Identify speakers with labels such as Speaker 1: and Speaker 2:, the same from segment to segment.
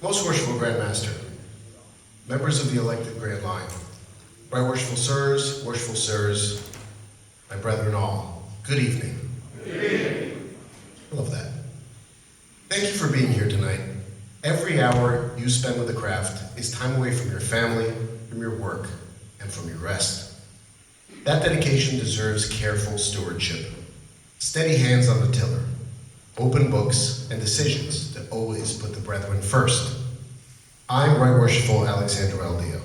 Speaker 1: Most Worshipful Grand Master, members of the elected Grand Line, Right Worshipful Sirs, my brethren all, good evening.
Speaker 2: Good evening.
Speaker 1: Love that. Thank you for being here tonight. Every hour you spend with the craft is time away from your family, from your work, and from your rest. That dedication deserves careful stewardship, steady hands on the tiller, open books, and decisions that always put the brethren first. I'm Right Worshipful Alexander Aldeo,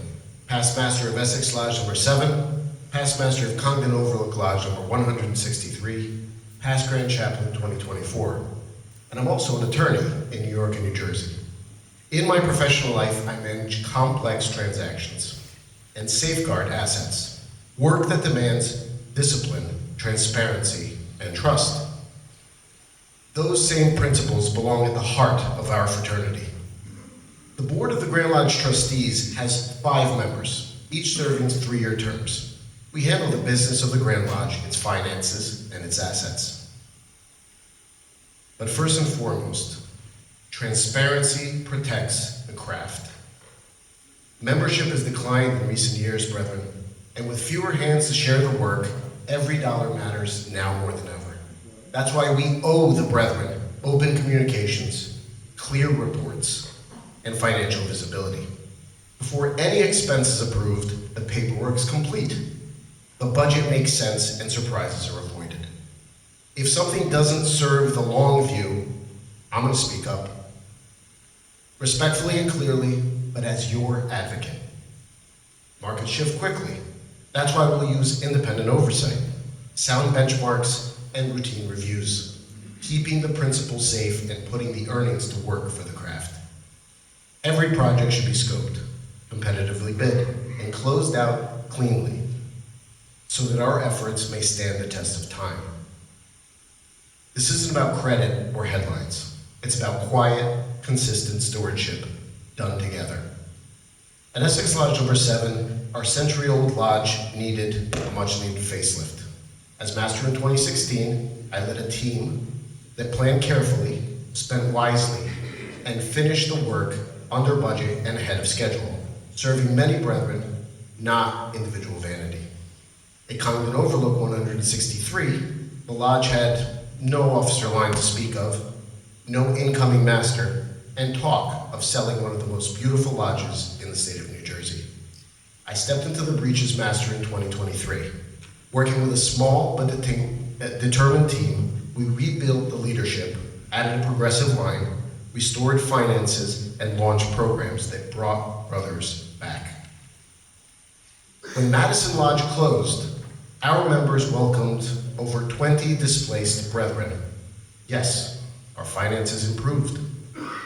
Speaker 1: Past Master of Essex Lodge number 7, Past Master of Congdon Overlook Lodge number 163, Past Grand Chaplain 2024, and I'm also an attorney in New York and New Jersey. In my professional life, I manage complex transactions and safeguard assets, work that demands discipline, transparency, and trust. Those same principles belong at the heart of our fraternity. The Board of the Grand Lodge Trustees has 5 members, each serving 3-year terms. We handle the business of the Grand Lodge, its finances, and its assets. But first and foremost, transparency protects the craft. Membership has declined in recent years, brethren, and with fewer hands to share the work, every dollar matters now more than ever. That's why we owe the brethren open communications, clear reports, and financial visibility. Before any expense is approved, the paperwork is complete. The budget makes sense and surprises are avoided. If something doesn't serve the long view, I'm going to speak up. Respectfully and clearly, but as your advocate. Markets shift quickly. That's why we'll use independent oversight, sound benchmarks, and routine reviews, keeping the principles safe and putting the earnings to work for the craft. Every project should be scoped, competitively bid, and closed out cleanly so that our efforts may stand the test of time. This isn't about credit or headlines. It's about quiet, consistent stewardship done together. At Essex Lodge number 7, our century-old lodge needed a much-needed facelift. As master in 2016, I led a team that planned carefully, spent wisely, and finished the work under budget and ahead of schedule, serving many brethren, not individual vanity. At Congdon Overlook 163, the lodge had no officer line to speak of, no incoming master, and talk of selling one of the most beautiful lodges in the state of New Jersey. I stepped into the breach as master in 2023. Working with a small but determined team, we rebuilt the leadership, added a progressive line, restored finances, and launched programs that brought brothers back. When Madison Lodge closed, our members welcomed over 20 displaced brethren. Yes, our finances improved,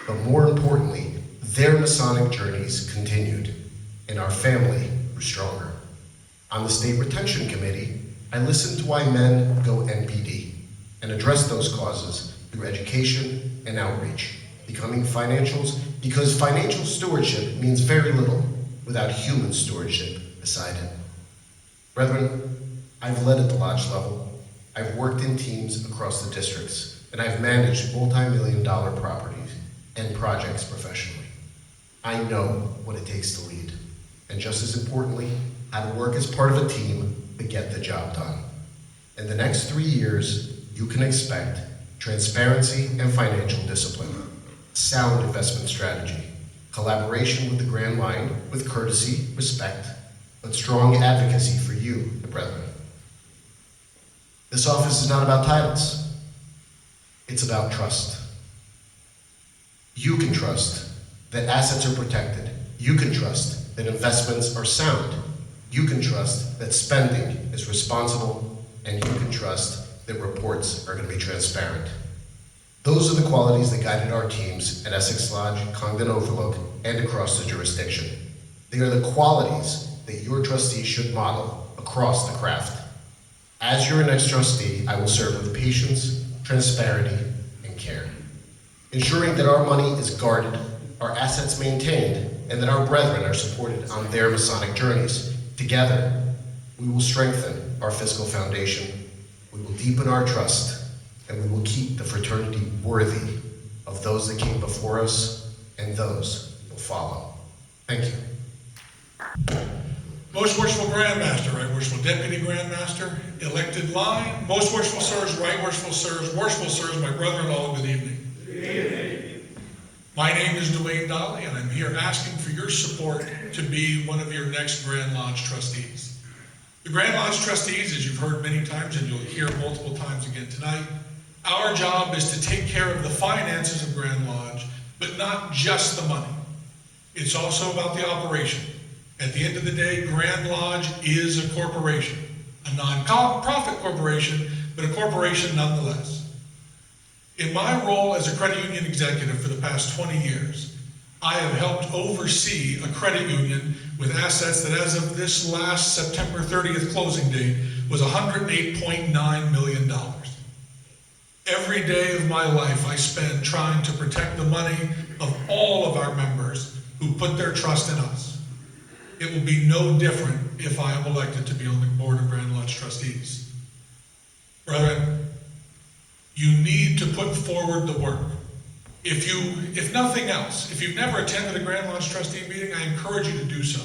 Speaker 1: but more importantly, their Masonic journeys continued, and our family grew stronger. On the State Retention Committee, I listened to why men go NPD and address those causes through education and outreach, becoming financials, because financial stewardship means very little without human stewardship beside it. Brethren, I've led at the lodge level, I've worked in teams across the districts, and I've managed multi-million-dollar properties and projects professionally. I know what it takes to lead, and just as importantly, how to work as part of a team to get the job done. In the next 3 years, you can expect transparency and financial discipline, sound investment strategy, collaboration with the Grand Line with courtesy, respect, but strong advocacy for you, the brethren. This office is not about titles. It's about trust. You can trust that assets are protected. You can trust that investments are sound. You can trust that spending is responsible, and you can trust that reports are going to be transparent. Those are the qualities that guided our teams at Essex Lodge, Congdon Overlook, and across the jurisdiction. They are the qualities that your trustees should model across the craft. As your next trustee, I will serve with patience, transparency, and care, ensuring that our money is guarded, our assets maintained, and that our brethren are supported on their Masonic journeys. Together, we will strengthen our fiscal foundation, we will deepen our trust, and we will keep the fraternity worthy of those that came before us and those will follow. Thank you.
Speaker 2: Most Worshipful Grandmaster, Right Worshipful Deputy Grandmaster, elected line, Most Worshipful Sirs, Right Worshipful Sirs, my brother-in-law, good evening. Good evening. My name is Dwayne Dolly, and I'm here asking for your support to be one of your next Grand Lodge trustees. The Grand Lodge trustees, as you've heard many times, and you'll hear multiple times again tonight, our job is to take care of the finances of Grand Lodge, but not just the money. It's also about the operation. At the end of the day, Grand Lodge is a corporation, a non-profit corporation, but a corporation nonetheless. In my role as a credit union executive for the past 20 years, I have helped oversee a credit union with assets that as of this last September 30th closing date was $108.9 million. Every day of my life I spend trying to protect the money of all of our members who put their trust in us. It will be no different if I am elected to be on the board of Grand Lodge trustees. Brethren, you need to put forward the work. If nothing else, if you've never attended a Grand Lodge trustee meeting, I encourage you to do so.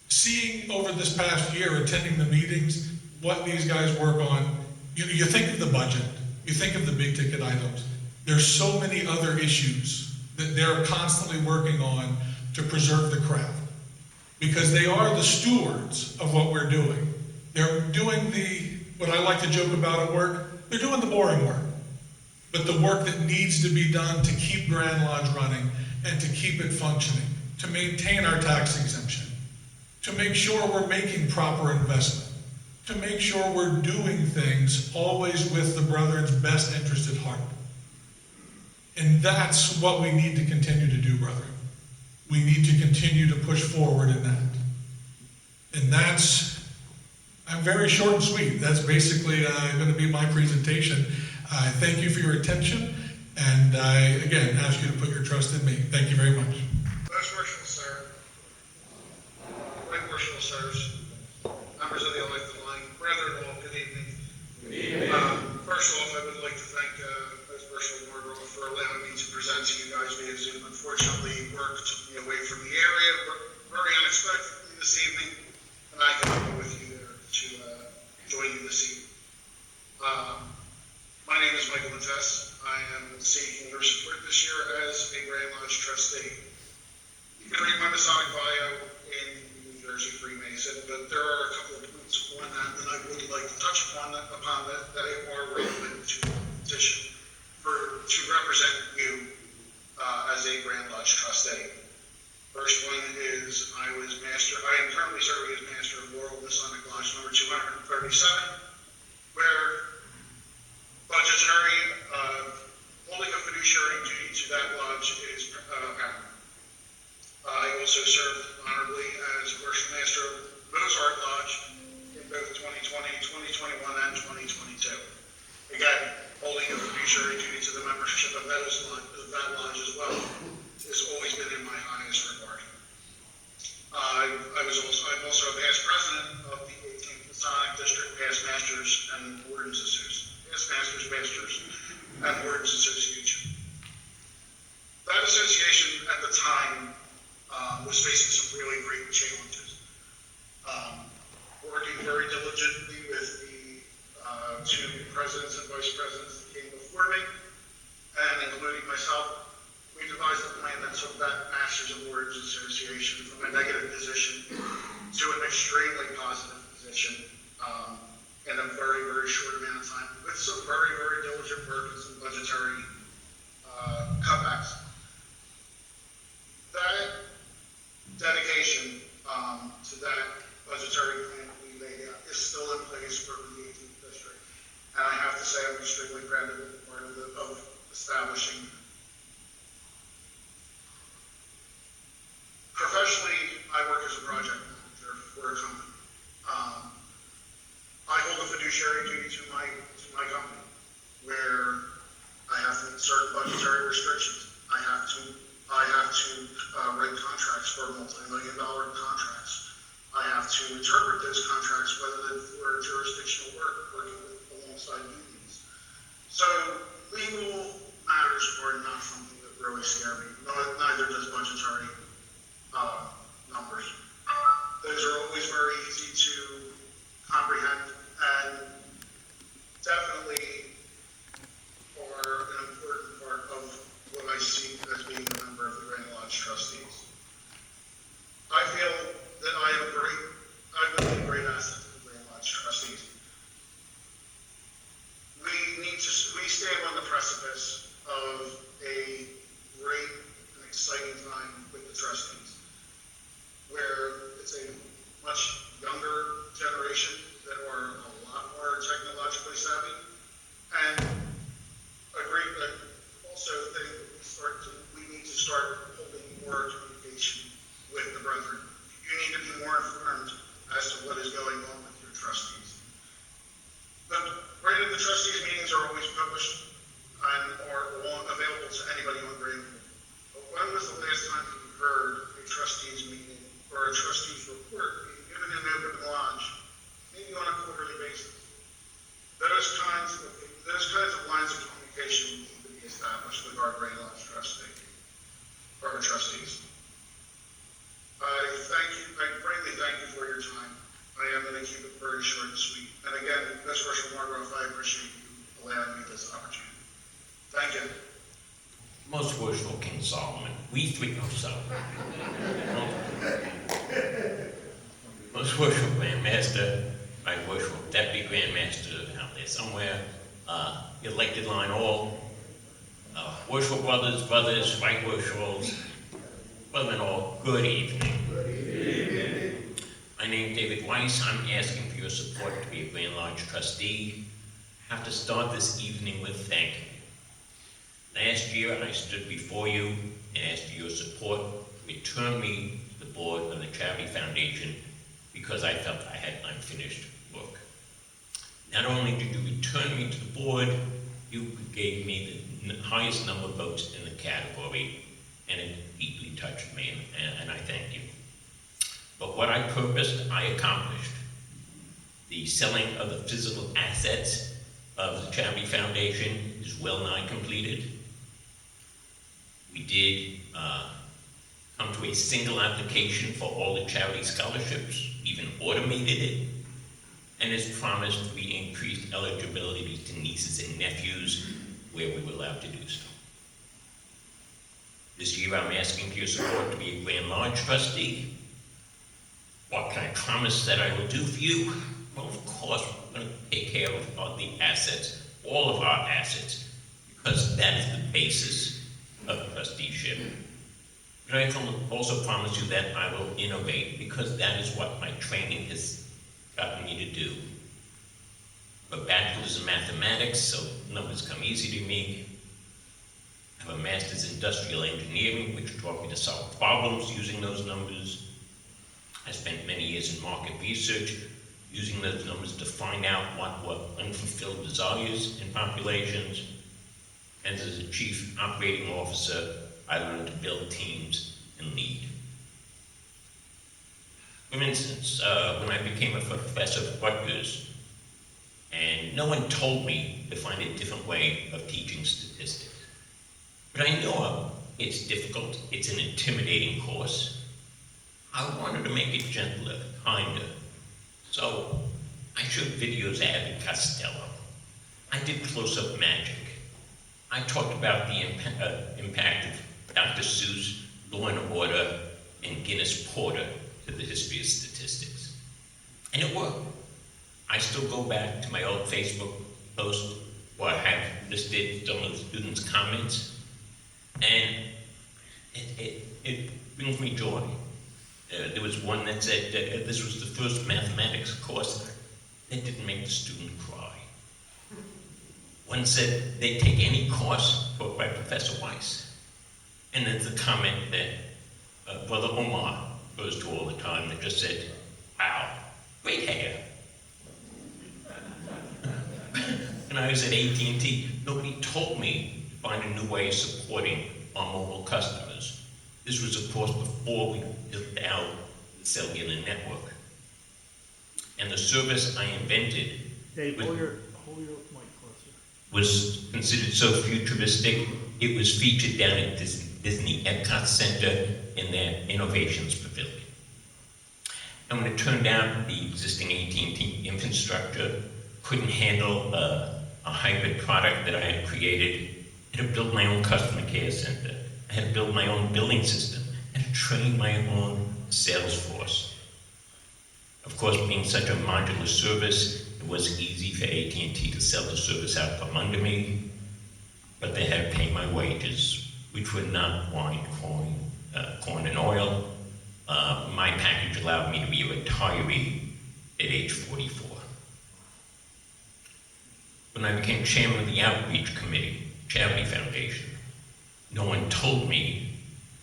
Speaker 2: Seeing over this past year, attending the meetings, what these guys work on, you think of the budget, you think of the big ticket items. There's so many other issues that they're constantly working on to preserve the craft. Because they are the stewards of what we're doing. They're doing what I like to joke about at work, they're doing the boring work. But the work that needs to be done to keep Grand Lodge running and to keep it functioning, to maintain our tax exemption, to make sure we're making proper investment, to make sure we're doing things always with the brethren's best interest at heart. And that's what we need to continue to do, brethren. We need to continue to push forward in that. And I'm very short and sweet. That's basically going to be my presentation. I thank you for your attention, and I, again, ask you to put your trust in me. Thank you very much.
Speaker 3: Most Worshipful Sir, Right Worshipful Sirs, members of the elected line, brother-in-law, good evening. Good evening. First off, I would like to thank Most Worshipful Margaret for allowing me to present to you guys via Zoom. Unfortunately, work took me away from the area very unexpectedly this evening, and I can be with you there to join you this evening. My name is Michael Matess. I am seeking your support this year as a Grand Lodge trustee. You can read my Masonic bio in New Jersey Freemason, but there are a couple of points on that I would like to touch upon that are relevant to the petition to represent you as a Grand Lodge trustee. First one is I am currently serving as Master of Laurel Masonic Lodge number 237, where holding a fiduciary duty to that lodge is paramount. I also served honorably as Worship Master of Mozart Lodge in both 2020, 2021, and 2022. Again, holding a fiduciary duty to the membership of that lodge as well has always been in my highest regard. I'm also a past president of the 18th Masonic District Past Masters and Wardens Association. And Wardens Association. That association at the time was facing some really great challenges. Working very diligently with the two presidents and vice presidents that came before me, and including myself, we devised a plan that took that Masters and Wardens Association from a negative position to an extremely positive position. In a very, very short amount of time, with some very, very diligent work and some budgetary cutbacks. That dedication to that budgetary plan that we laid out is still in place for the 18th district. And I have to say I'm extremely proud to be part of establishing that. Professionally, I work as a project manager for a company. I hold a fiduciary duty to my company, where I have to meet certain budgetary restrictions. I have to write contracts for multi-million-dollar contracts. I have to interpret those contracts, whether they're for jurisdictional work, working alongside unions. So legal matters are not something that really scare me. Neither trustees. I feel that I will be a great asset to the Grand Lodge trustees. We stand on the precipice of a great and exciting time with the trustees, where it's a much younger generation that are a lot more technologically savvy, and also think we need to start holding more communication with the brethren. You need to be more informed as to what is going on with your trustees. But granted, the trustees meetings are always published and are available to anybody on Granville. But when was the last time you heard a trustees meeting or a trustees report being given in open lodge, maybe on a quarterly basis? Those kinds of lines of communication need to be established with our Grand Lodge trustee, or our trustees. I greatly thank you for your time. I am going to keep it very short and sweet. And again, Ms. Marshall-Margrove, I appreciate you allowing me this opportunity. Thank you.
Speaker 4: Most worshipful King Solomon, we three know Solomon. Most worshipful Grand Master, my worshipful Deputy Grand Master out there somewhere, elected line all, worshipful brothers, right worshipables, brother and all, good evening. My name is David Weiss. I'm asking for your support to be a Grand Lodge trustee. I have to start this evening with thank you. Last year, I stood before you and asked for your support to return me to the board of the Charity Foundation because I felt I had unfinished work. Not only did you return me to the board, you gave me the highest number of votes in the category, and it deeply touched me, and I thank you. But what I purposed, I accomplished. The selling of the physical assets of the Charity Foundation is well nigh completed. We did come to a single application for all the charity scholarships, even automated it, and as promised, we increased eligibility to nieces and nephews where we were allowed to do so. This year, I'm asking for your support to be a Grand Lodge trustee. What can I promise that I will do for you? Well, of course, we're going to take care of all the assets, all of our assets, because that is the basis of trusteeship. But I can also promise you that I will innovate, because that is what my training has gotten me to do. A bachelor's in mathematics, so numbers come easy to me. I have a master's in industrial engineering, which taught me to solve problems using those numbers. I spent many years in market research, using those numbers to find out what were unfulfilled desires in populations. And as a chief operating officer, I learned to build teams and lead. For instance, when I became a professor at Rutgers, and no one told me to find a different way of teaching statistics. But I know it's difficult, it's an intimidating course. I wanted to make it gentler, kinder. So I showed videos of Abbott Costello. I did close-up magic. I talked about the impact of Dr. Seuss, Law and Order, and Guinness Porter to the history of statistics. And it worked. I still go back to my old Facebook post where I have listed some of the students' comments, and it brings me joy. There was one that said this was the first mathematics course that didn't make the student cry. One said they'd take any course taught by Professor Weiss. And there's a comment that Brother Omar goes to all the time that just said, wow, great hair. When I was at AT&T, nobody told me to find a new way of supporting our mobile customers. This was, of course, before we built out the cellular network. And the service I invented
Speaker 5: Dave, hold your mic closer.
Speaker 4: was considered so futuristic, it was featured down at Disney Epcot Center in their Innovations Pavilion. And when it turned out the existing AT&T infrastructure couldn't handle a hybrid product that I had created, I had to build my own customer care center. I had to build my own billing system. train my own sales force. Of course, being such a modular service, it was easy for AT&T to sell the service out from under me, but they had to pay my wages, which were not wine, corn and oil. My package allowed me to be a retiree at age 44. When I became chairman of the Outreach Committee, Charity Foundation, no one told me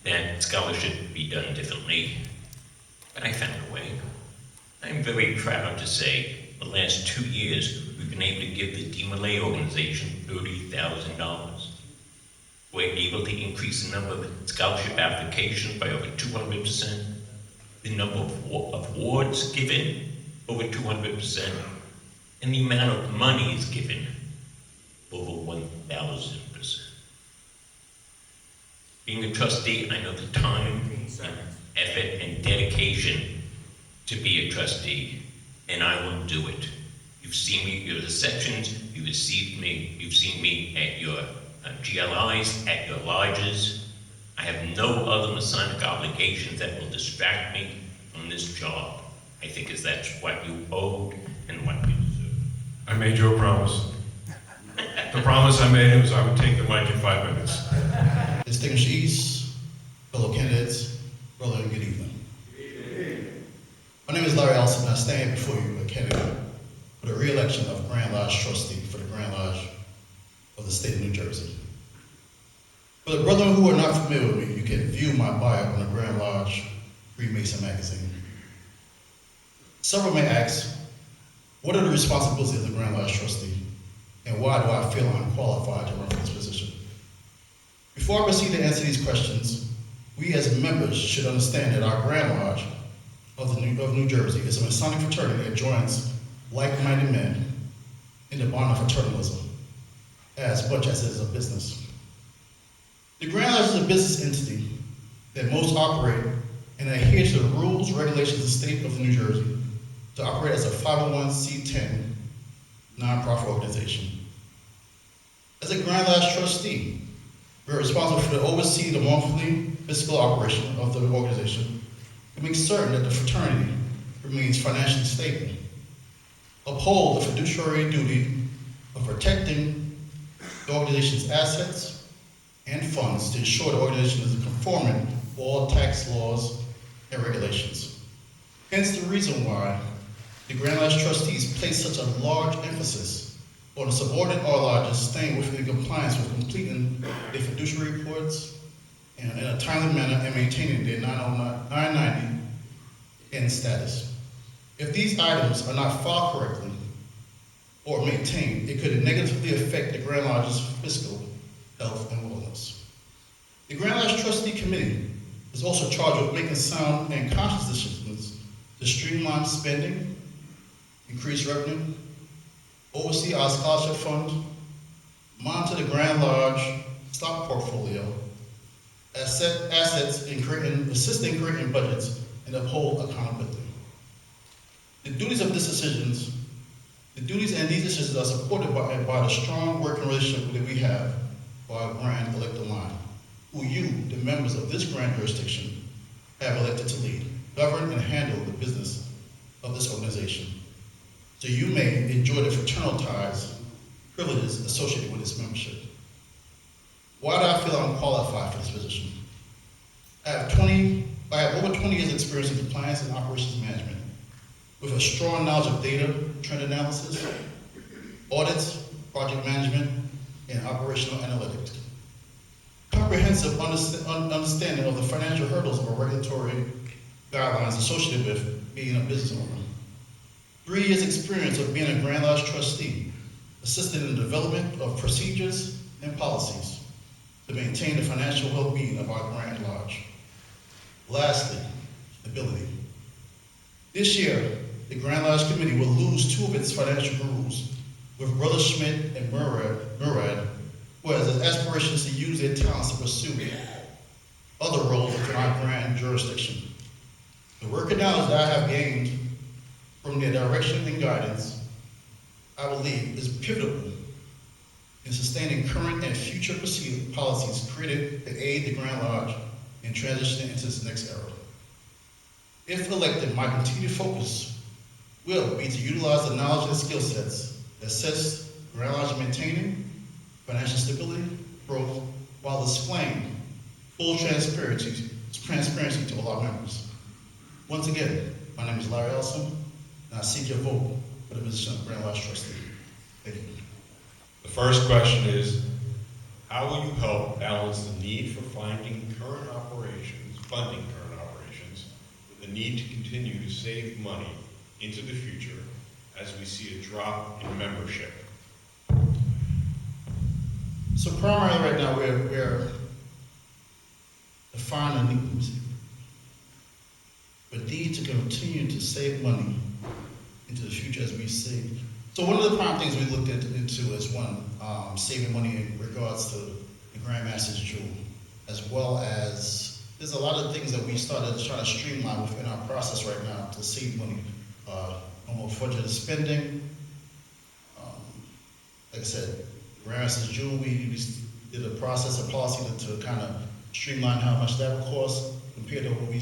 Speaker 4: that scholarship would be done differently, but I found a way. I'm very proud to say the last 2 years we've been able to give the DeMolay organization $30,000. We're able to increase the number of scholarship applications by over 200%, the number of awards given over 200%, and the amount of money is given over 1,000%. Being a trustee, I know the time, and effort, and dedication to be a trustee, and I will do it. You've seen me at your receptions, you've seen me at your GLIs, at your lodges. I have no other Masonic obligations that will distract me from this job. I think that's what you owed and what you deserve.
Speaker 6: I made you a promise. The promise I made was I would take the mic in 5 minutes.
Speaker 7: Distinguished East, fellow candidates, brother, and good evening. My name is Larry Ellison, and I stand before you a candidate for the re-election of Grand Lodge trustee for the Grand Lodge of the state of New Jersey. For the brethren who are not familiar with me, you can view my bio on the Grand Lodge Freemason magazine. Several may ask, what are the responsibilities of the Grand Lodge trustee, and why do I feel I'm qualified to run for this position? Before I proceed to answer these questions, we as members should understand that our Grand Lodge of New Jersey is a Masonic fraternity that joins like-minded men in the bond of fraternalism, as much as it is a business. The Grand Lodge is a business entity that most operate and adhere to the rules, regulations, of the state of New Jersey to operate as a 501c10 nonprofit organization. As a Grand Lodge trustee, we are responsible for to oversee the monthly fiscal operation of the organization to make certain that the fraternity remains financially stable, uphold the fiduciary duty of protecting the organization's assets and funds to ensure the organization is conforming with all tax laws and regulations. Hence the reason why the Grand Lodge trustees place such a large emphasis on the subordinate or lodges staying within compliance with completing their fiduciary reports and in a timely manner and maintaining their 990 in status. If these items are not filed correctly or maintained, it could negatively affect the Grand Lodge's fiscal health and wellness. The Grand Lodge Trustee Committee is also charged with making sound and conscious decisions to streamline spending, increase revenue, oversee our scholarship fund, monitor the Grand Lodge stock portfolio, assets in assisting creating budgets, and uphold accountability. The duties and these decisions are supported by the strong working relationship that we have for our Grand Elected Line, who you, the members of this grand jurisdiction, have elected to lead, govern, and handle the business of this organization, so you may enjoy the fraternal ties, privileges associated with its membership. Why do I feel I'm qualified for this position? I have over 20 years experience in compliance and operations management, with a strong knowledge of data, trend analysis, audits, project management, and operational analytics. Comprehensive understanding of the financial hurdles of regulatory guidelines associated with being a business owner. 3 years experience of being a Grand Lodge trustee, assisted in the development of procedures and policies to maintain the financial well-being of our Grand Lodge. Lastly, stability. This year, the Grand Lodge Committee will lose 2 of its financial gurus, with Brother Schmidt and Murad, who has aspirations to use their talents to pursue other roles within our grand jurisdiction. The working knowledge that I have gained from their direction and guidance, I believe, is pivotal in sustaining current and future policies created to aid the Grand Lodge and transitioning into this next era. If elected, my continued focus will be to utilize the knowledge and skill sets that sets Grand Lodge maintaining financial stability, growth, while displaying full transparency to all our members. Once again, my name is Larry Ellison, and I seek your vote for the position of Grand Lodge trustee. Thank you.
Speaker 6: The first question is, how will you help balance the need for funding current operations, with the need to continue to save money into the future as we see a drop in membership?
Speaker 7: So primarily right now, we're defining the need to continue to save money into the future as we see. So one of the prime things we looked into is one, saving money in regards to the Grandmaster's Jewel, as well as there's a lot of things that we started trying to streamline within our process right now to save money. Almost budgeted spending. Like I said, Grandmaster's Jewel, we did a process, a policy to kind of streamline how much that would cost compared to what we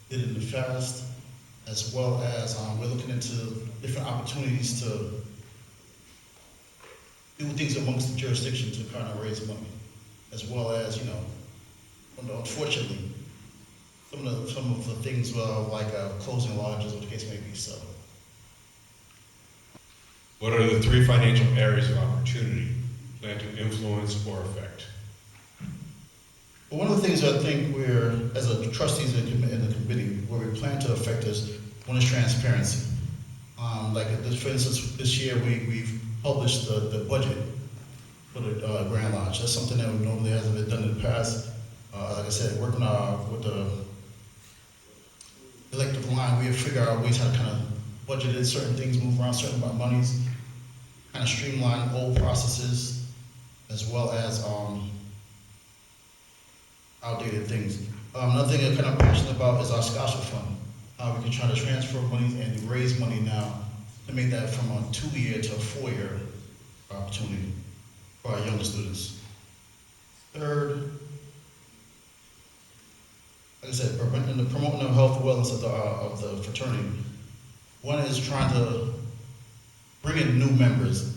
Speaker 7: did in the past, as well as we're looking into different opportunities to do things amongst the jurisdiction to kind of raise money, as well as, unfortunately, some of the things like closing lodges, or the case may be. So,
Speaker 6: What are the 3 financial areas of opportunity you plan to influence or affect?
Speaker 7: but one of the things I think we're, as a trustees in the committee, where we plan to affect is, one is transparency. For instance, this year we've published the budget for the Grand Lodge. That's something that normally hasn't been done in the past. Like I said, working with the elective line, we have figured out ways how to kind of budget in certain things, move around certain amount of monies, kind of streamline old processes, as well as outdated things. Another thing I'm kind of passionate about is our scholarship fund. How we can try to transfer money and raise money now to make that from a 2-year to a 4-year opportunity for our younger students. Third, like I said, promoting the health and wellness of the fraternity. One is trying to bring in new members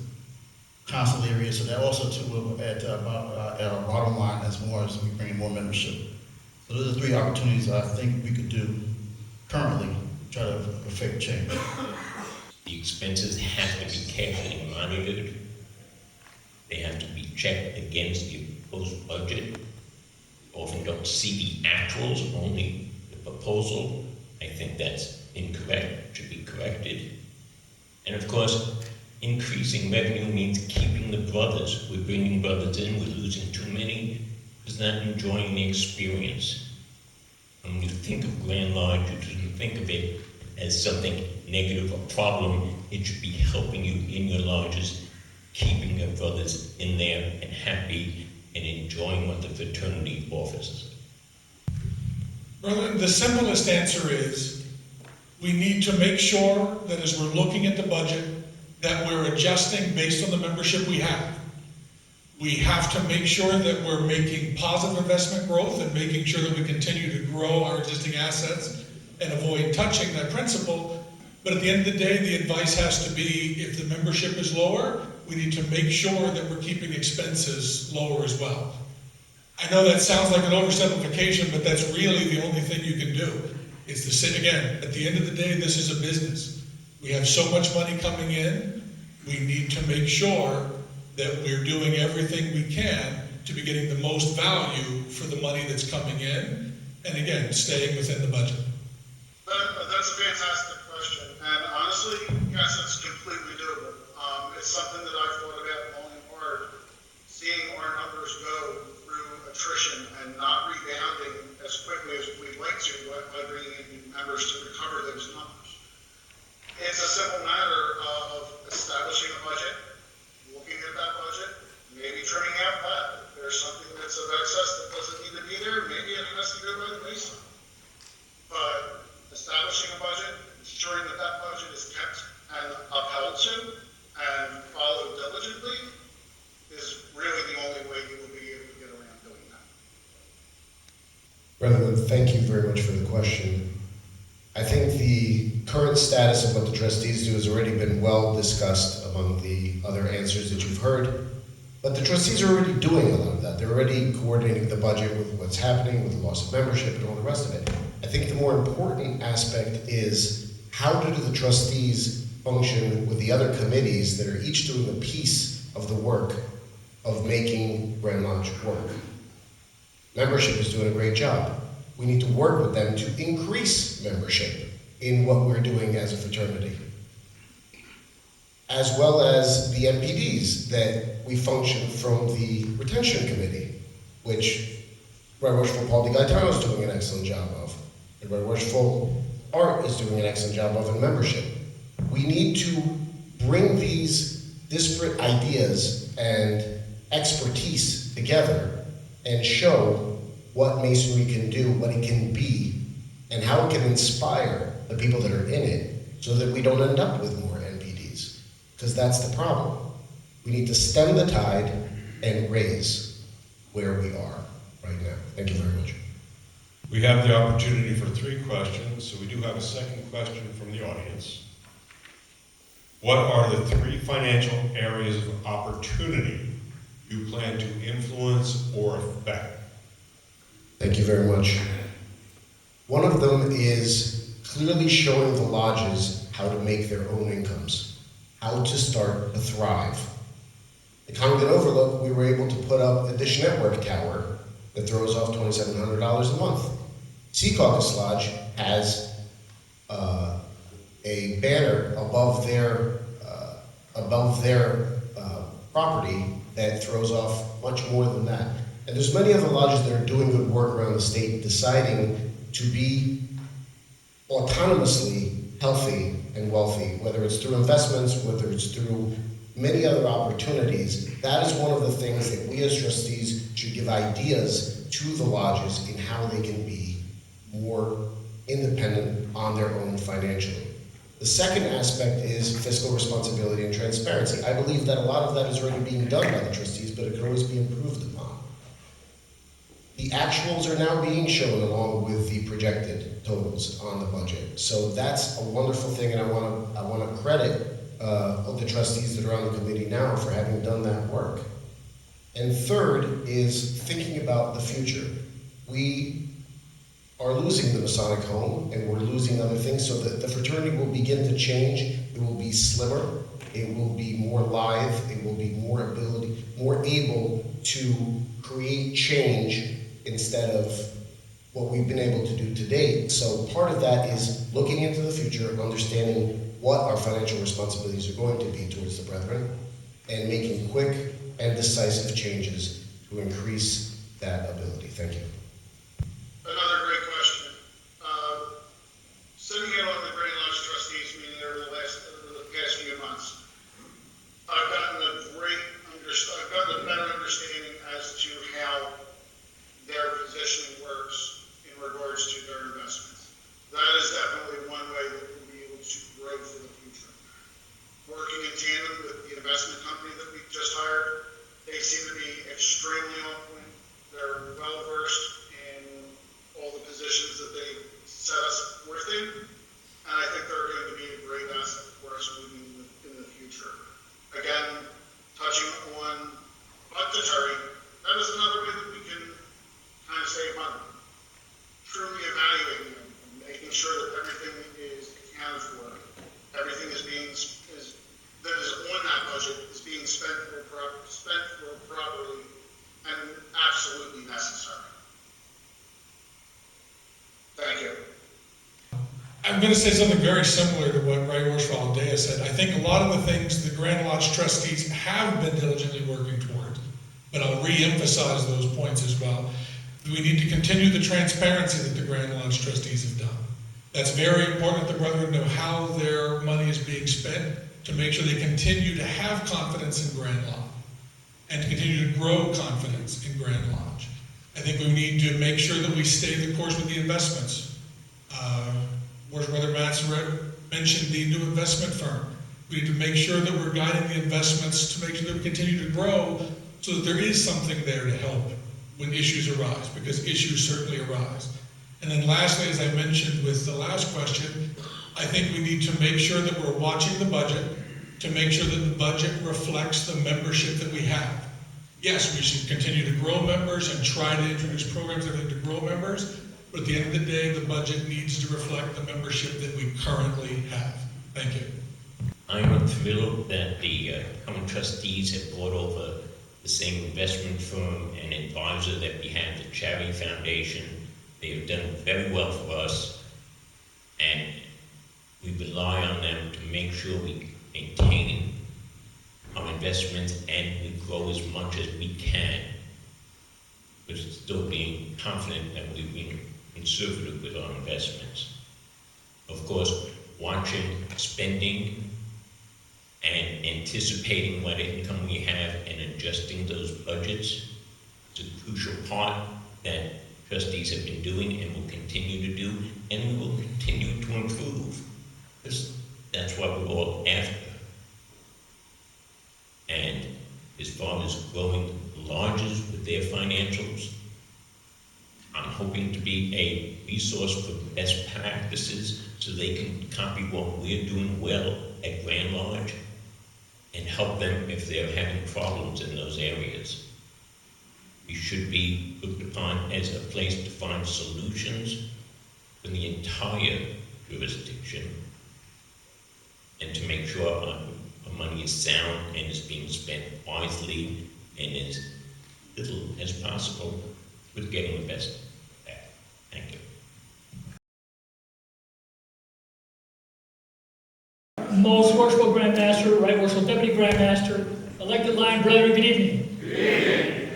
Speaker 7: constantly every year, so that also too will add to our bottom line as we bring in more membership. So those are 3 opportunities I think we could do currently, try to affect change.
Speaker 4: The expenses have to be carefully monitored. They have to be checked against the proposed budget. Often don't see the actuals, only the proposal. I think that's incorrect, should be corrected. And of course, increasing revenue means keeping the brothers. We're bringing brothers in, we're losing too many, because they're not enjoying the experience. When you think of Grand Lodge, you shouldn't think of it as something negative, a problem. It should be helping you in your lodges, keeping your brothers in there and happy and enjoying what the fraternity offers.
Speaker 2: Brother, the simplest answer is, we need to make sure that as we're looking at the budget, that we're adjusting based on the membership we have. We have to make sure that we're making positive investment growth and making sure that we continue to grow our existing assets and avoid touching that principle. But at the end of the day, the advice has to be, if the membership is lower, we need to make sure that we're keeping expenses lower as well. I know that sounds like an oversimplification, but that's really the only thing you can do. Is to say, again, at the end of the day, this is a business. We have so much money coming in, we need to make sure that we're doing everything we can to be getting the most value for the money that's coming in, and again, staying within the budget.
Speaker 3: That's a fantastic question, and honestly, yes, it's completely doable. It's something that I've thought about long and hard, seeing our numbers go through attrition and not rebounding as quickly as we'd like to by bringing in new members to recover those numbers. It's a simple matter of establishing a budget, looking at that budget, maybe trimming out that. If there's something that's of excess that doesn't need to be there, maybe it has to go by the wayside. But establishing a budget, ensuring that that budget is kept and upheld to and followed diligently is really the only way you will be able to get around doing that.
Speaker 1: Brethren, thank you very much for the question. I think the current status of what the trustees do has already been well discussed among the other answers that you've heard. But the trustees are already doing a lot of that. They're already coordinating the budget with what's happening, with the loss of membership and all the rest of it. I think the more important aspect is how do the trustees function with the other committees that are each doing a piece of the work of making Grand Lodge work. Membership is doing a great job. We need to work with them to increase membership in what we're doing as a fraternity. As well as the MPDs that we function from the retention committee, which Right Worshipful Paul DiGaetano is doing an excellent job of, and Right Worshipful Art is doing an excellent job of in membership. We need to bring these disparate ideas and expertise together and show what Masonry can do, what it can be, and how it can inspire the people that are in it so that we don't end up with more NPDs. Because that's the problem. We need to stem the tide and raise where we are right now. Thank you very much.
Speaker 6: We have the opportunity for 3 questions, so we do have a second question from the audience. What are the 3 financial areas of opportunity you plan to influence or affect?
Speaker 1: Thank you very much. One of them is clearly showing the lodges how to make their own incomes, how to start to thrive. At Congregate Overlook, we were able to put up a Dish Network tower that throws off $2,700 a month. Sea Caucus Lodge has a banner above their property that throws off much more than that. And there's many other lodges that are doing good work around the state, deciding to be autonomously healthy and wealthy, whether it's through investments, whether it's through many other opportunities. That is one of the things that we as trustees should give ideas to the lodges in how they can be more independent on their own financially. The second aspect is fiscal responsibility and transparency. I believe that a lot of that is already being done by the trustees, but it can always be improved upon. The actuals are now being shown along with the projected totals on the budget. So that's a wonderful thing, and I want to credit all the trustees that are on the committee now for having done that work. And third is thinking about the future. We are losing the Masonic home, and we're losing other things, so that the fraternity will begin to change. It will be slimmer, it will be more live, it will be more able to create change instead of what we've been able to do to date. So part of that is looking into the future, understanding what our financial responsibilities are going to be towards the brethren, and making quick and decisive changes to increase that ability. Thank you.
Speaker 3: Another great question. Sitting in on the Grand Lodge trustees meeting over the past few months, I've gotten a better understanding as to how their position works in regards to their investments. That is definitely one way that we'll be able to grow for the future. Working in tandem with the investment company that we just hired, they seem to be extremely on point. They're well versed in all the positions that they set us forth in, and I think they're going to be a great asset for us moving in the future. Again, touching on budgetary, that is another way that we can kind of save money. Truly evaluating them, making sure that everything is accounted for, everything that is on that budget is being spent for properly and absolutely necessary. Thank you.
Speaker 2: I'm going to say something very similar to what Right Worshipful Aldea said. I think a lot of the things the Grand Lodge trustees have been diligently working towards, but I'll re-emphasize those points as well. We need to continue the transparency that the Grand Lodge trustees have done. That's very important that the brethren know how their money is being spent, to make sure they continue to have confidence in Grand Lodge and to continue to grow confidence in Grand Lodge. I think we need to make sure that we stay the course with the investments. Whereas Brother Matz mentioned the new investment firm. We need to make sure that we're guiding the investments to make sure that we continue to grow so that there is something there to help when issues arise, because issues certainly arise. And then lastly, as I mentioned with the last question, I think we need to make sure that we're watching the budget, to make sure that the budget reflects the membership that we have. Yes, we should continue to grow members and try to introduce programs that are to grow members, but at the end of the day, the budget needs to reflect the membership that we currently have. Thank you.
Speaker 4: I'm thrilled that the common trustees have brought over the same investment firm and advisor that we have, the Charity Foundation. They have done very well for us, and we rely on them to make sure we maintain our investments and we grow as much as we can, but still being confident that we've been conservative with our investments. Of course, watching spending and anticipating what income we have and adjusting those budgets is a crucial part that trustees have been doing and will continue to do, and we will continue to improve, because that's what we're all after. And as far as growing lodges with their financials, I'm hoping to be a resource for best practices so they can copy what we're doing well at Grand Lodge and help them if they're having problems in those areas. We should be looked upon as a place to find solutions for the entire jurisdiction and to make sure our money is sound and is being spent wisely and as little as possible with getting the best back. Thank you.
Speaker 5: Most Worshipful Grand Master, Right Worshipful Deputy Grand Master, elected Lion Brethren, good evening. Good evening.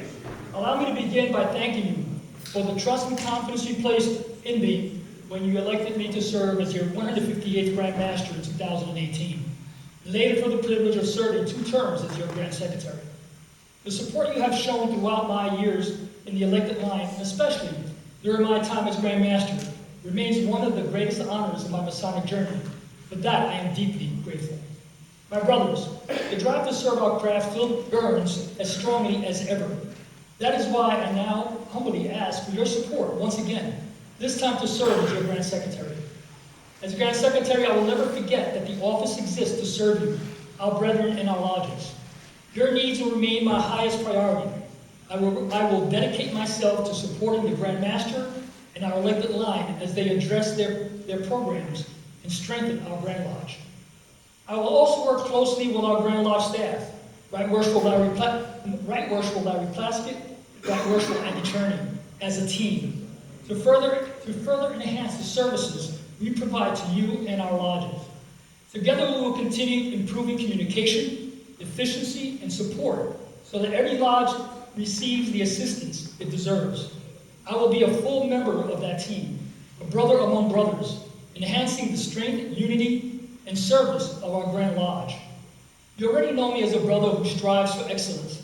Speaker 5: Allow me to begin by thanking you for the trust and confidence you placed in me when you elected me to serve as your 158th Grand Master in 2018, and later for the privilege of serving 2 terms as your Grand Secretary. The support you have shown throughout my years in the elected line, and especially during my time as Grand Master, remains one of the greatest honors of my Masonic journey. For that, I am deeply grateful. My brothers, the drive to serve our craft still burns as strongly as ever. That is why I now humbly ask for your support once again, this time to serve as your Grand Secretary. As Grand Secretary, I will never forget that the office exists to serve you, our brethren and our lodges. Your needs will remain my highest priority. I will dedicate myself to supporting the Grand Master and our elected line as they address their programs and strengthen our Grand Lodge. I will also work closely with our Grand Lodge staff, Right Worshipful Larry Plaskett, Right Worshipful Andy Cherney, as a team, to further enhance the services we provide to you and our lodges. Together we will continue improving communication, efficiency, and support so that every lodge receives the assistance it deserves. I will be a full member of that team, a brother among brothers, enhancing the strength, unity, and service of our Grand Lodge. You already know me as a brother who strives for excellence,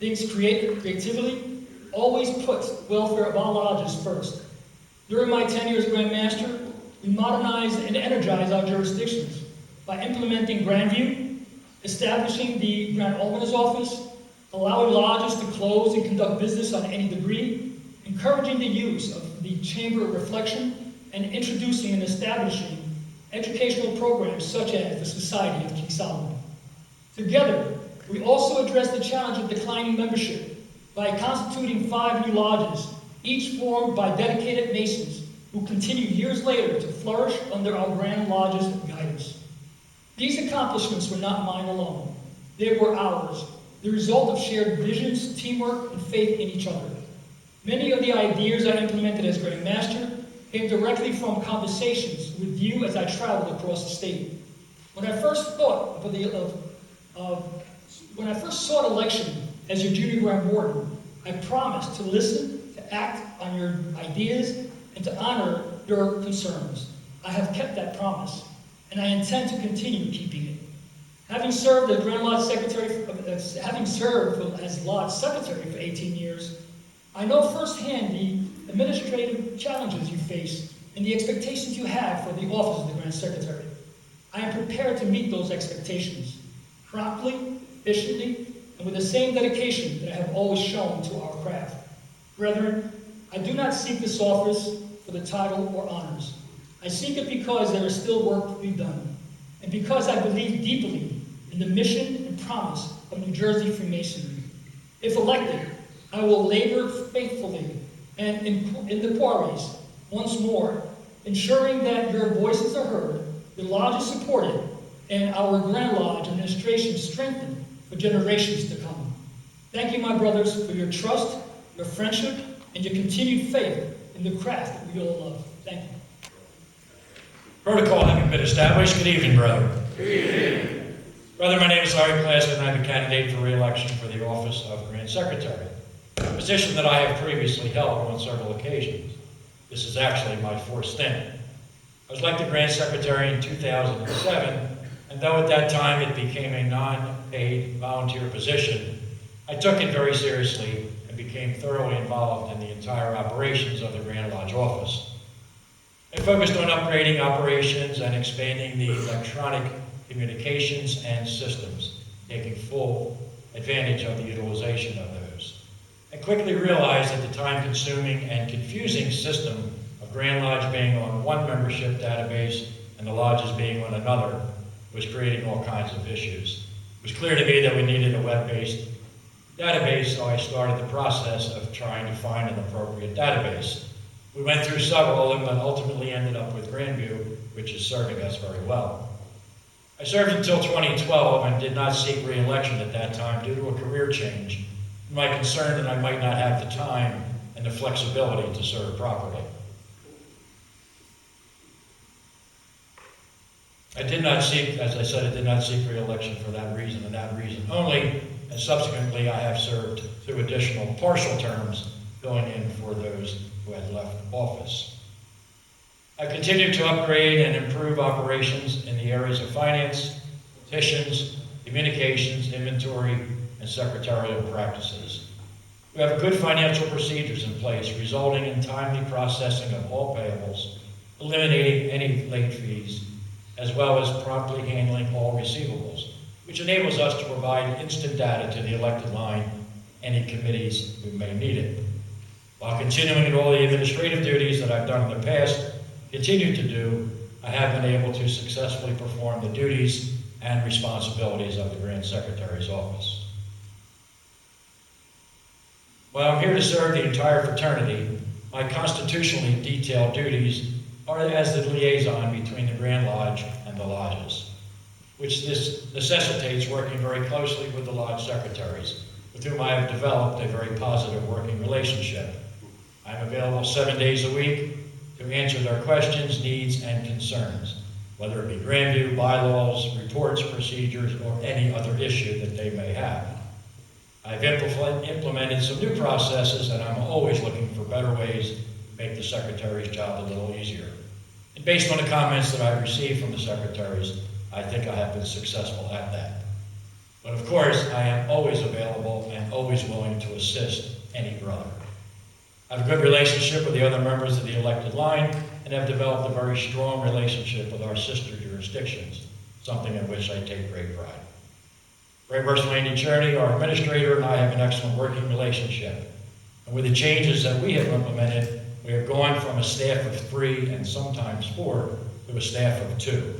Speaker 5: thinks creatively, always puts welfare of our lodges first. During my tenure as Grand Master, we modernized and energized our jurisdictions by implementing Grandview, establishing the Grand Almoner's Office, allowing lodges to close and conduct business on any degree, encouraging the use of the Chamber of Reflection, and introducing and establishing educational programs such as the Society of King Solomon. Together, we also address the challenge of declining membership by constituting 5 new lodges, each formed by dedicated Masons who continue years later to flourish under our Grand Lodge's guidance. These accomplishments were not mine alone. They were ours, the result of shared visions, teamwork, and faith in each other. Many of the ideas I implemented as Grand Master came directly from conversations with you as I traveled across the state. When I first sought election as your junior Grand Warden, I promised to listen, to act on your ideas, and to honor your concerns. I have kept that promise, and I intend to continue keeping it. Having served as Grand Lodge Secretary, as Lodge Secretary for 18 years, I know firsthand the administrative challenges you face and the expectations you have for the office of the Grand Secretary. I am prepared to meet those expectations promptly, efficiently, and with the same dedication that I have always shown to our craft. Brethren, I do not seek this office for the title or honors. I seek it because there is still work to be done, and because I believe deeply in the mission and promise of New Jersey Freemasonry. If elected, I will labor faithfully and in the quarries once more, ensuring that your voices are heard, the lodge is supported, and our Grand Lodge administration strengthened for generations to come. Thank you, my brothers, for your trust, your friendship, and your continued faith in the craft that we all love. Thank you.
Speaker 8: Protocol having been established, good evening, brother. Brother, my name is Larry Plasker, and I'm a candidate for re-election for the office of Grand Secretary, a position that I have previously held on several occasions. This is actually my fourth stint. I was elected Grand Secretary in 2007, and though at that time it became a non-paid volunteer position, I took it very seriously and became thoroughly involved in the entire operations of the Grand Lodge office. I focused on upgrading operations and expanding the electronic communications and systems, taking full advantage of the utilization of those. I quickly realized that the time-consuming and confusing system of Grand Lodge being on one membership database and the lodges being on another was creating all kinds of issues. It was clear to me that we needed a web-based database, so I started the process of trying to find an appropriate database. We went through several of them, but ultimately ended up with Grandview, which is serving us very well. I served until 2012 and did not seek re-election at that time due to a career change, and my concern that I might not have the time and the flexibility to serve properly. I did not seek, as I said, I did not seek re-election for that reason and that reason only, and subsequently I have served 2 additional partial terms filling in for those who had left office. I continue to upgrade and improve operations in the areas of finance, petitions, communications, inventory, and secretarial practices. We have good financial procedures in place, resulting in timely processing of all payables, eliminating any late fees, as well as promptly handling all receivables, which enables us to provide instant data to the elected line, any committees who may need it. While continuing in all the administrative duties that I've done in the past, continue to do, I have been able to successfully perform the duties and responsibilities of the Grand Secretary's office. While I'm here to serve the entire fraternity, my constitutionally detailed duties are as the liaison between the Grand Lodge and the lodges, which this necessitates working very closely with the lodge secretaries, with whom I have developed a very positive working relationship. I'm available 7 days a week to answer their questions, needs, and concerns, whether it be Grandview, bylaws, reports, procedures, or any other issue that they may have. I've implemented some new processes, and I'm always looking for better ways to make the secretary's job a little easier. And based on the comments that I've received from the secretaries, I think I have been successful at that. But of course, I am always available and always willing to assist any brother. I have a good relationship with the other members of the elected line and have developed a very strong relationship with our sister jurisdictions, something in which I take great pride. Ray Bersalini Cherney, our administrator, and I have an excellent working relationship. And with the changes that we have implemented, we have gone from a staff of 3 and sometimes 4 to a staff of 2.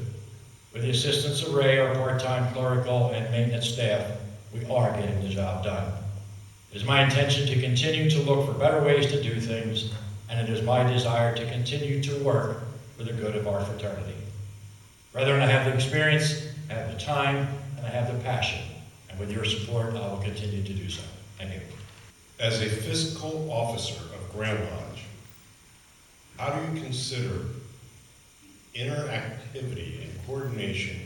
Speaker 8: With the assistance of Ray, our part-time clerical and maintenance staff, we are getting the job done. It is my intention to continue to look for better ways to do things, and it is my desire to continue to work for the good of our fraternity. Brethren, I have the experience, I have the time, and I have the passion, and with your support, I will continue to do so. Thank you.
Speaker 6: As a fiscal officer of Grand Lodge, how do you consider interactivity and coordination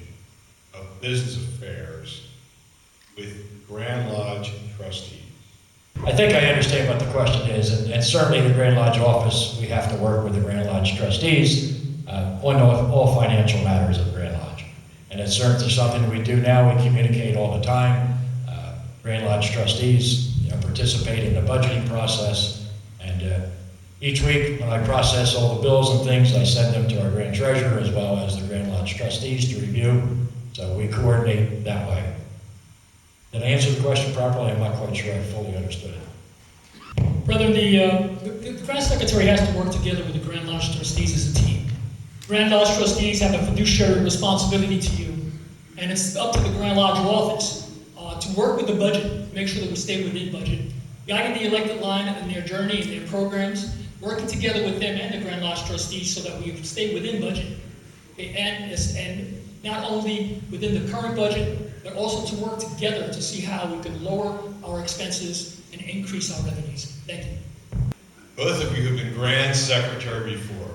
Speaker 6: of business affairs with Grand Lodge trustees?
Speaker 8: I think I understand what the question is, and certainly the Grand Lodge office, we have to work with the Grand Lodge trustees on all financial matters of Grand Lodge. And it's certainly something we do now. We communicate all the time. Grand Lodge trustees participate in the budgeting process, and each week when I process all the bills and things, I send them to our Grand Treasurer as well as the Grand Lodge trustees to review. So we coordinate that way. Did I answer the question properly? I'm not quite sure I fully understood it.
Speaker 5: Brother, the Grand Secretary has to work together with the Grand Lodge trustees as a team. Grand Lodge trustees have a fiduciary responsibility to you, and it's up to the Grand Lodge office to work with the budget, make sure that we stay within budget, guiding the elected line in their journey and their programs, working together with them and the Grand Lodge trustees so that we stay within budget. Okay, and not only within the current budget, but also to work together to see how we can lower our expenses and increase our revenues. Thank you.
Speaker 6: Both of you have been Grand Secretary before.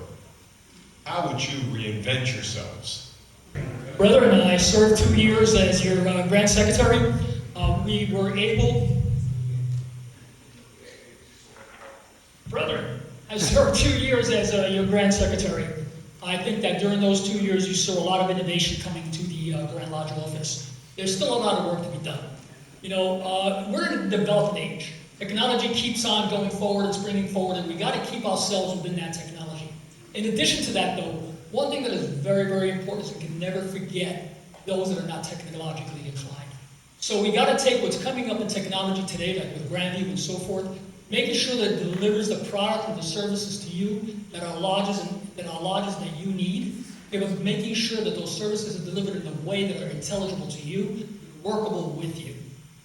Speaker 6: How would you reinvent yourselves?
Speaker 5: Brother and I served 2 years as your Grand Secretary. We were able... Brother, I served 2 years as your Grand Secretary. I think that during those 2 years you saw a lot of innovation coming to the Grand Lodge office. There's still a lot of work to be done. You know, we're in a developing age. Technology keeps on going forward and springing forward, and we got to keep ourselves within that technology. In addition to that, though, one thing that is very, very important is we can never forget those that are not technologically inclined. So we got to take what's coming up in technology today, like with Grandview and so forth, making sure that it delivers the product and the services to you that our lodges that you need, but making sure that those services are delivered in a way that are intelligible to you, workable with you.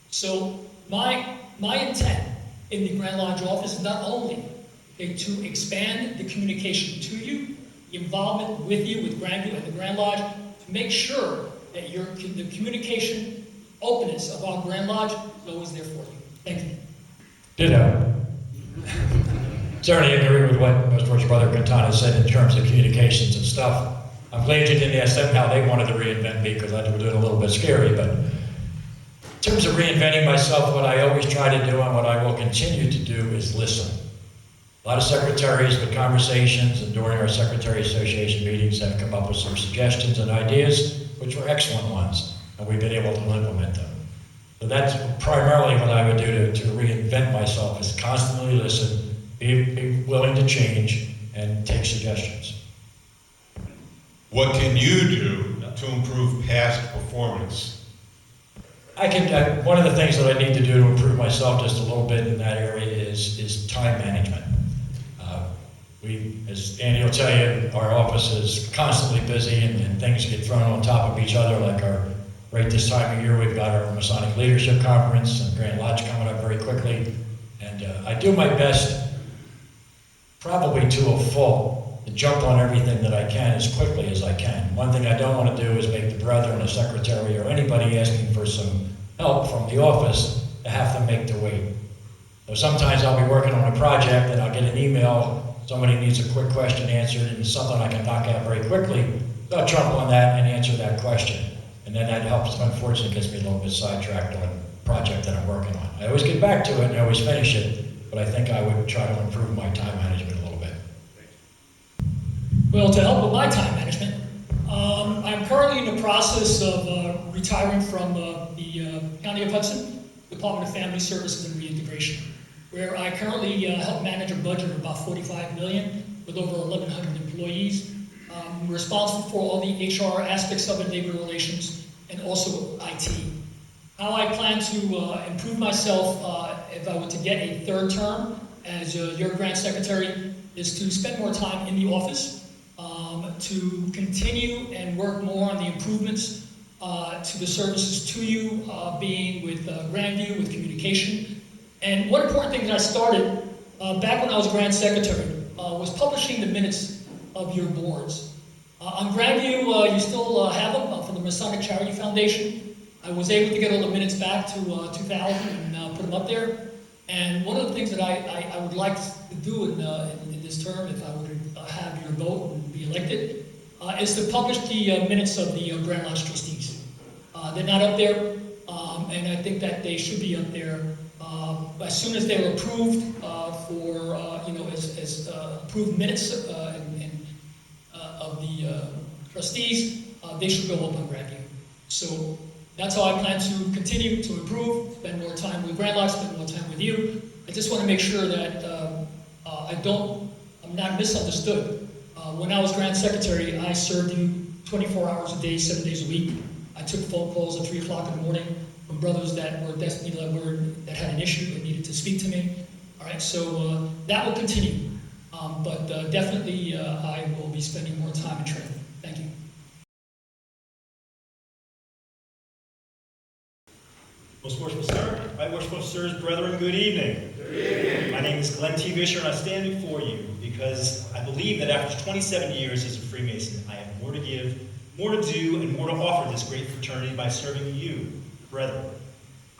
Speaker 5: So my intent in the Grand Lodge office is not only to expand the communication to you, the involvement with you, with Grandview and the Grand Lodge, to make sure that the communication openness of our Grand Lodge is always there for you. Thank you.
Speaker 8: Ditto. Certainly agree with what Mr. George Brother Quintana said in terms of communications and stuff. I'm glad you didn't ask them how they wanted to reinvent me, because that would do it a little bit scary. But in terms of reinventing myself, what I always try to do and what I will continue to do is listen. A lot of secretaries with conversations and during our Secretary Association meetings have come up with some suggestions and ideas, which were excellent ones, and we've been able to implement them. So that's primarily what I would do to reinvent myself, is constantly listen, be willing to change, and take suggestions.
Speaker 6: What can you do to improve past performance?
Speaker 8: One of the things that I need to do to improve myself just a little bit in that area is time management. As Andy will tell you, our office is constantly busy and things get thrown on top of each other, like right this time of year, we've got our Masonic Leadership Conference and Grand Lodge coming up very quickly. And I do my best, probably to a fault, to jump on everything that I can as quickly as I can. One thing I don't want to do is make the brethren, a secretary, or anybody asking for some help from the office to have to make the wait. So sometimes I'll be working on a project and I'll get an email, somebody needs a quick question answered, and it's something I can knock out very quickly. So I'll jump on that and answer that question. And then that helps, unfortunately, gets me a little bit sidetracked on a project that I'm working on. I always get back to it and I always finish it, but I think I would try to improve my time management a little bit.
Speaker 5: Well, to help with my time management, I'm currently in the process of retiring from the County of Hudson, Department of Family Services and Reintegration, where I currently help manage a budget of about $45 million with over 1,100 employees. I'm responsible for all the HR aspects of it, labor relations, and also IT. How I plan to improve myself if I were to get a third term as your Grand Secretary is to spend more time in the office, to continue and work more on the improvements to the services to you, being with Grandview, with communication. And one important thing that I started back when I was Grand Secretary was publishing the minutes of your boards. On Grandview, you still have them from the Masonic Charity Foundation. I was able to get all the minutes back to 2000 and put them up there. And one of the things that I would like to do in this term, if I were to have your vote and be elected, is to publish the minutes of the Grand Lodge trustees. They're not up there, and I think that they should be up there as soon as they're approved as approved minutes of the trustees. They should go up on Grandview. So that's how I plan to continue to improve, spend more time with Grand Lodge, spend more time with you. I just want to make sure that I'm not misunderstood. When I was Grand Secretary, I served you 24 hours a day, 7 days a week. I took phone calls at 3 o'clock in the morning from brothers that were that had an issue and needed to speak to me. All right, so that will continue. But definitely I will be spending more time in training. Thank you.
Speaker 9: Most worshipful sir, right worshipful sirs, brethren, good evening. Good evening. My name is Glenn T. Vischer, and I stand before you because I believe that after 27 years as a Freemason, I have more to give, more to do, and more to offer this great fraternity by serving you, brethren.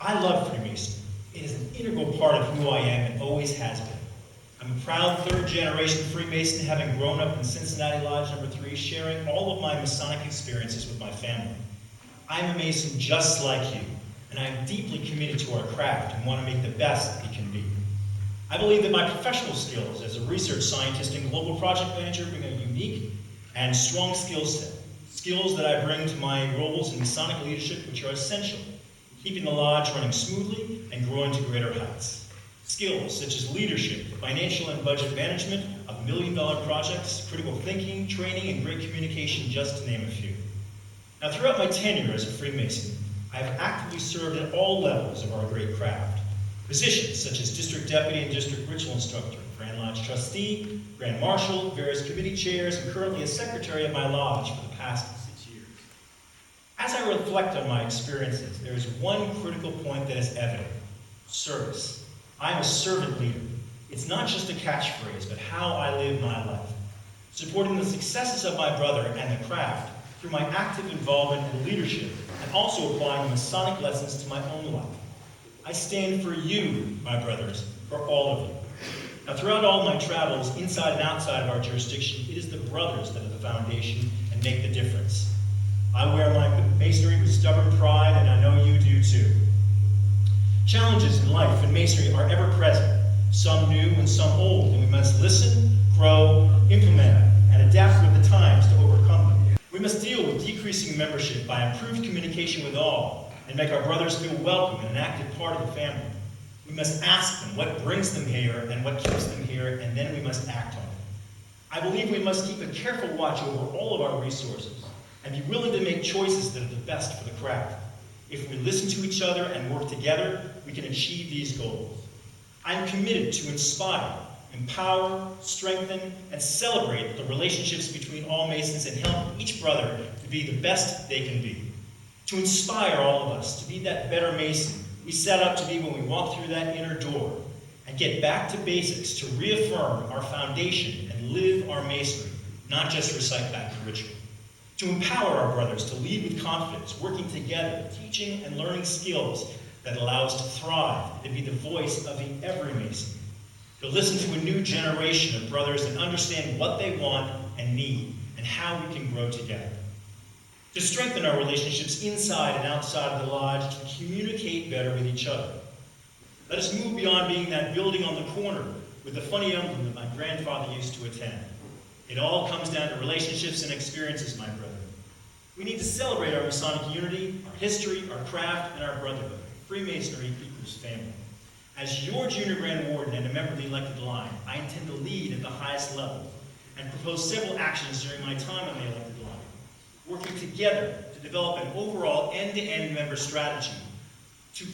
Speaker 9: I love Freemasonry. It is an integral part of who I am and always has been. I'm a proud third-generation Freemason, having grown up in Cincinnati Lodge No. 3, sharing all of my Masonic experiences with my family. I'm a Mason just like you, and I am deeply committed to our craft and want to make the best that we can be. I believe that my professional skills as a research scientist and global project manager bring a unique and strong skill set, skills that I bring to my roles in Masonic leadership, which are essential in keeping the Lodge running smoothly and growing to greater heights. Skills such as leadership, financial and budget management of million-dollar projects, critical thinking, training, and great communication, just to name a few. Now, throughout my tenure as a Freemason, I have actively served at all levels of our great craft. Positions such as District Deputy and District Ritual Instructor, Grand Lodge Trustee, Grand Marshal, various committee chairs, and currently as Secretary of my Lodge for the past 6 years. As I reflect on my experiences, there is one critical point that is evident: service. I'm a servant leader. It's not just a catchphrase, but how I live my life. Supporting the successes of my brother and the craft through my active involvement and leadership, and also applying the Masonic lessons to my own life. I stand for you, my brothers, for all of you. Now, throughout all my travels, inside and outside of our jurisdiction, it is the brothers that are the foundation and make the difference. I wear my masonry with stubborn pride, and I know you do too. Challenges in life and masonry are ever present, some new and some old, and we must listen, grow, implement, and adapt with the times to overcome them. We must deal with decreasing membership by improved communication with all, and make our brothers feel welcome and an active part of the family. We must ask them what brings them here and what keeps them here, and then we must act on it. I believe we must keep a careful watch over all of our resources, and be willing to make choices that are the best for the craft. If we listen to each other and work together, we can achieve these goals. I'm committed to inspire, empower, strengthen, and celebrate the relationships between all Masons and help each brother to be the best they can be. To inspire all of us to be that better Mason we set out to be when we walk through that inner door, and get back to basics to reaffirm our foundation and live our Masonry, not just recite back the ritual. To empower our brothers to lead with confidence, working together, teaching and learning skills that allow us to thrive, to be the voice of the every Mason. To listen to a new generation of brothers and understand what they want and need, and how we can grow together. To strengthen our relationships inside and outside of the Lodge, to communicate better with each other. Let us move beyond being that building on the corner with the funny emblem that my grandfather used to attend. It all comes down to relationships and experiences, my brethren. We need to celebrate our Masonic unity, our history, our craft, and our brotherhood. Freemasonry equals family. As your Junior Grand Warden and a member of the elected line, I intend to lead at the highest level and propose several actions during my time on the elected line, working together to develop an overall end-to-end member strategy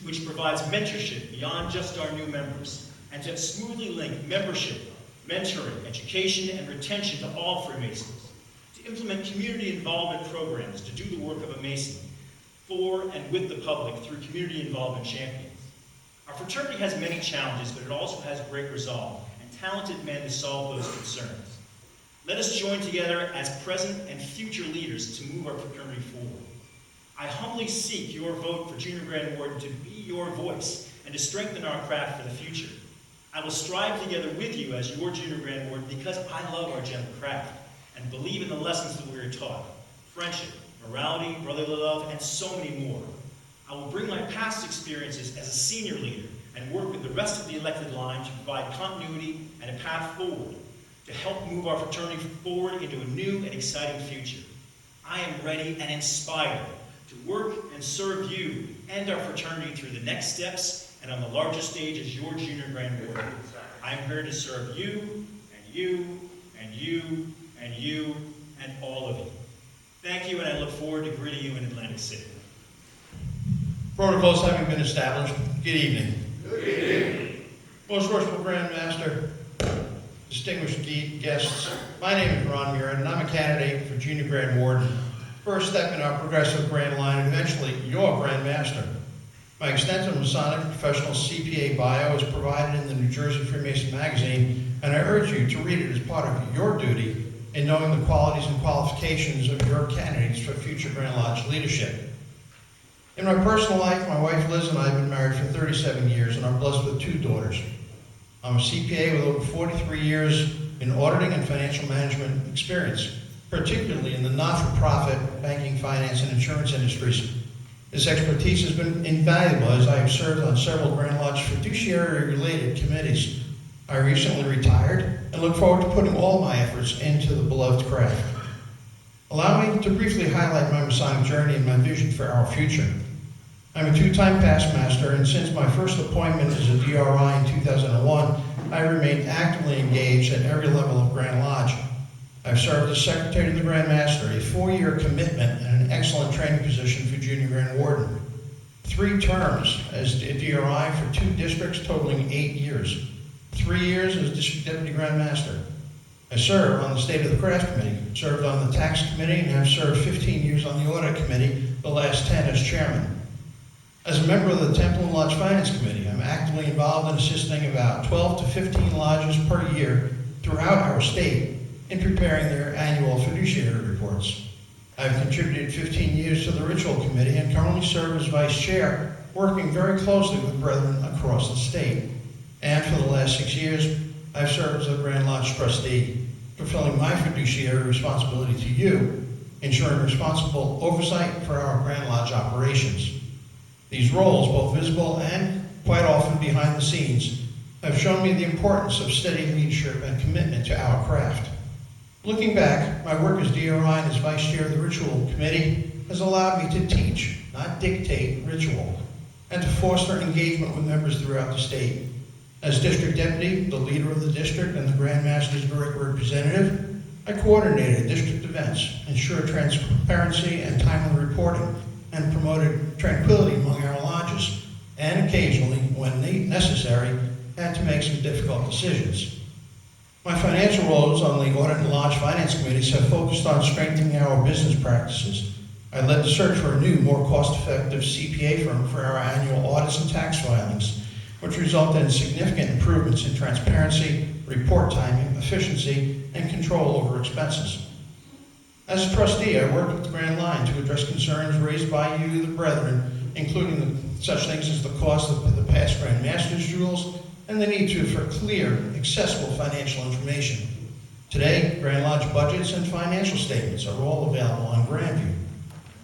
Speaker 9: which provides mentorship beyond just our new members, and to smoothly link membership, mentoring, education, and retention to all Freemasons, to implement community involvement programs to do the work of a Mason for and with the public through community involvement champions. Our fraternity has many challenges, but it also has great resolve and talented men to solve those concerns. Let us join together as present and future leaders to move our fraternity forward. I humbly seek your vote for Junior Grand Warden to be your voice and to strengthen our craft for the future. I will strive together with you as your Junior Grand Warden because I love our gentle craft and believe in the lessons that we are taught: friendship, morality, brotherly love, and so many more. I will bring my past experiences as a senior leader and work with the rest of the elected line to provide continuity and a path forward to help move our fraternity forward into a new and exciting future. I am ready and inspired to work and serve you and our fraternity through the next steps and on the largest stage as your Junior Grand Warden. I am here to serve you, and you, and you, and you, and all of you. Thank you, and I look forward to greeting you in Atlantic City.
Speaker 7: Protocols having been established, good evening. Good evening. Most Worshipful Grand Master, distinguished guests, my name is Ron Murin, and I'm a candidate for Junior Grand Warden, first step in our progressive Grand Line, and eventually your Grand Master. My extensive Masonic professional CPA bio is provided in the New Jersey Freemason magazine, and I urge you to read it as part of your duty in knowing the qualities and qualifications of your candidates for future Grand Lodge leadership. In my personal life, my wife Liz and I have been married for 37 years and are blessed with 2 daughters. I'm a CPA with over 43 years in auditing and financial management experience, particularly in the not-for-profit, banking, finance, and insurance industries. This expertise has been invaluable as I have served on several Grand Lodge fiduciary-related committees. I recently retired and look forward to putting all my efforts into the beloved craft. Allow me to briefly highlight my Masonic journey and my vision for our future. I'm a 2-time past master, and since my first appointment as a DRI in 2001, I remained actively engaged at every level of Grand Lodge. I've served as Secretary to the Grand Master, a 4-year commitment and an excellent training position for Junior Grand Warden. 3 terms as a DRI for 2 districts totaling 8 years. 3 years as District Deputy Grand Master. I served on the State of the Craft Committee, served on the Tax Committee, and have served 15 years on the Audit Committee, the last 10 as Chairman. As a member of the Temple and Lodge Finance Committee, I'm actively involved in assisting about 12 to 15 lodges per year throughout our state in preparing their annual fiduciary reports. I've contributed 15 years to the Ritual Committee and currently serve as Vice Chair, working very closely with brethren across the state. And for the last 6 years, I've served as a Grand Lodge Trustee, fulfilling my fiduciary responsibility to you, ensuring responsible oversight for our Grand Lodge operations. These roles, both visible and quite often behind the scenes, have shown me the importance of steady leadership and commitment to our craft. Looking back, my work as DRI and as Vice Chair of the Ritual Committee has allowed me to teach, not dictate, ritual, and to foster engagement with members throughout the state. As District Deputy, the leader of the district, and the Grand Master's direct representative, I coordinated district events, ensured transparency and timely reporting, and promoted tranquility among our lodges, and occasionally, when necessary, had to make some difficult decisions. My financial roles on the Audit and Lodge Finance Committees have focused on strengthening our business practices. I led the search for a new, more cost-effective CPA firm for our annual audits and tax filings, which resulted in significant improvements in transparency, report timing, efficiency, and control over expenses. As a trustee, I worked with the Grand Line to address concerns raised by you, the brethren, including such things as the cost of the past Grand Master's jewels and the need for clear, accessible financial information. Today, Grand Lodge budgets and financial statements are all available on Grandview.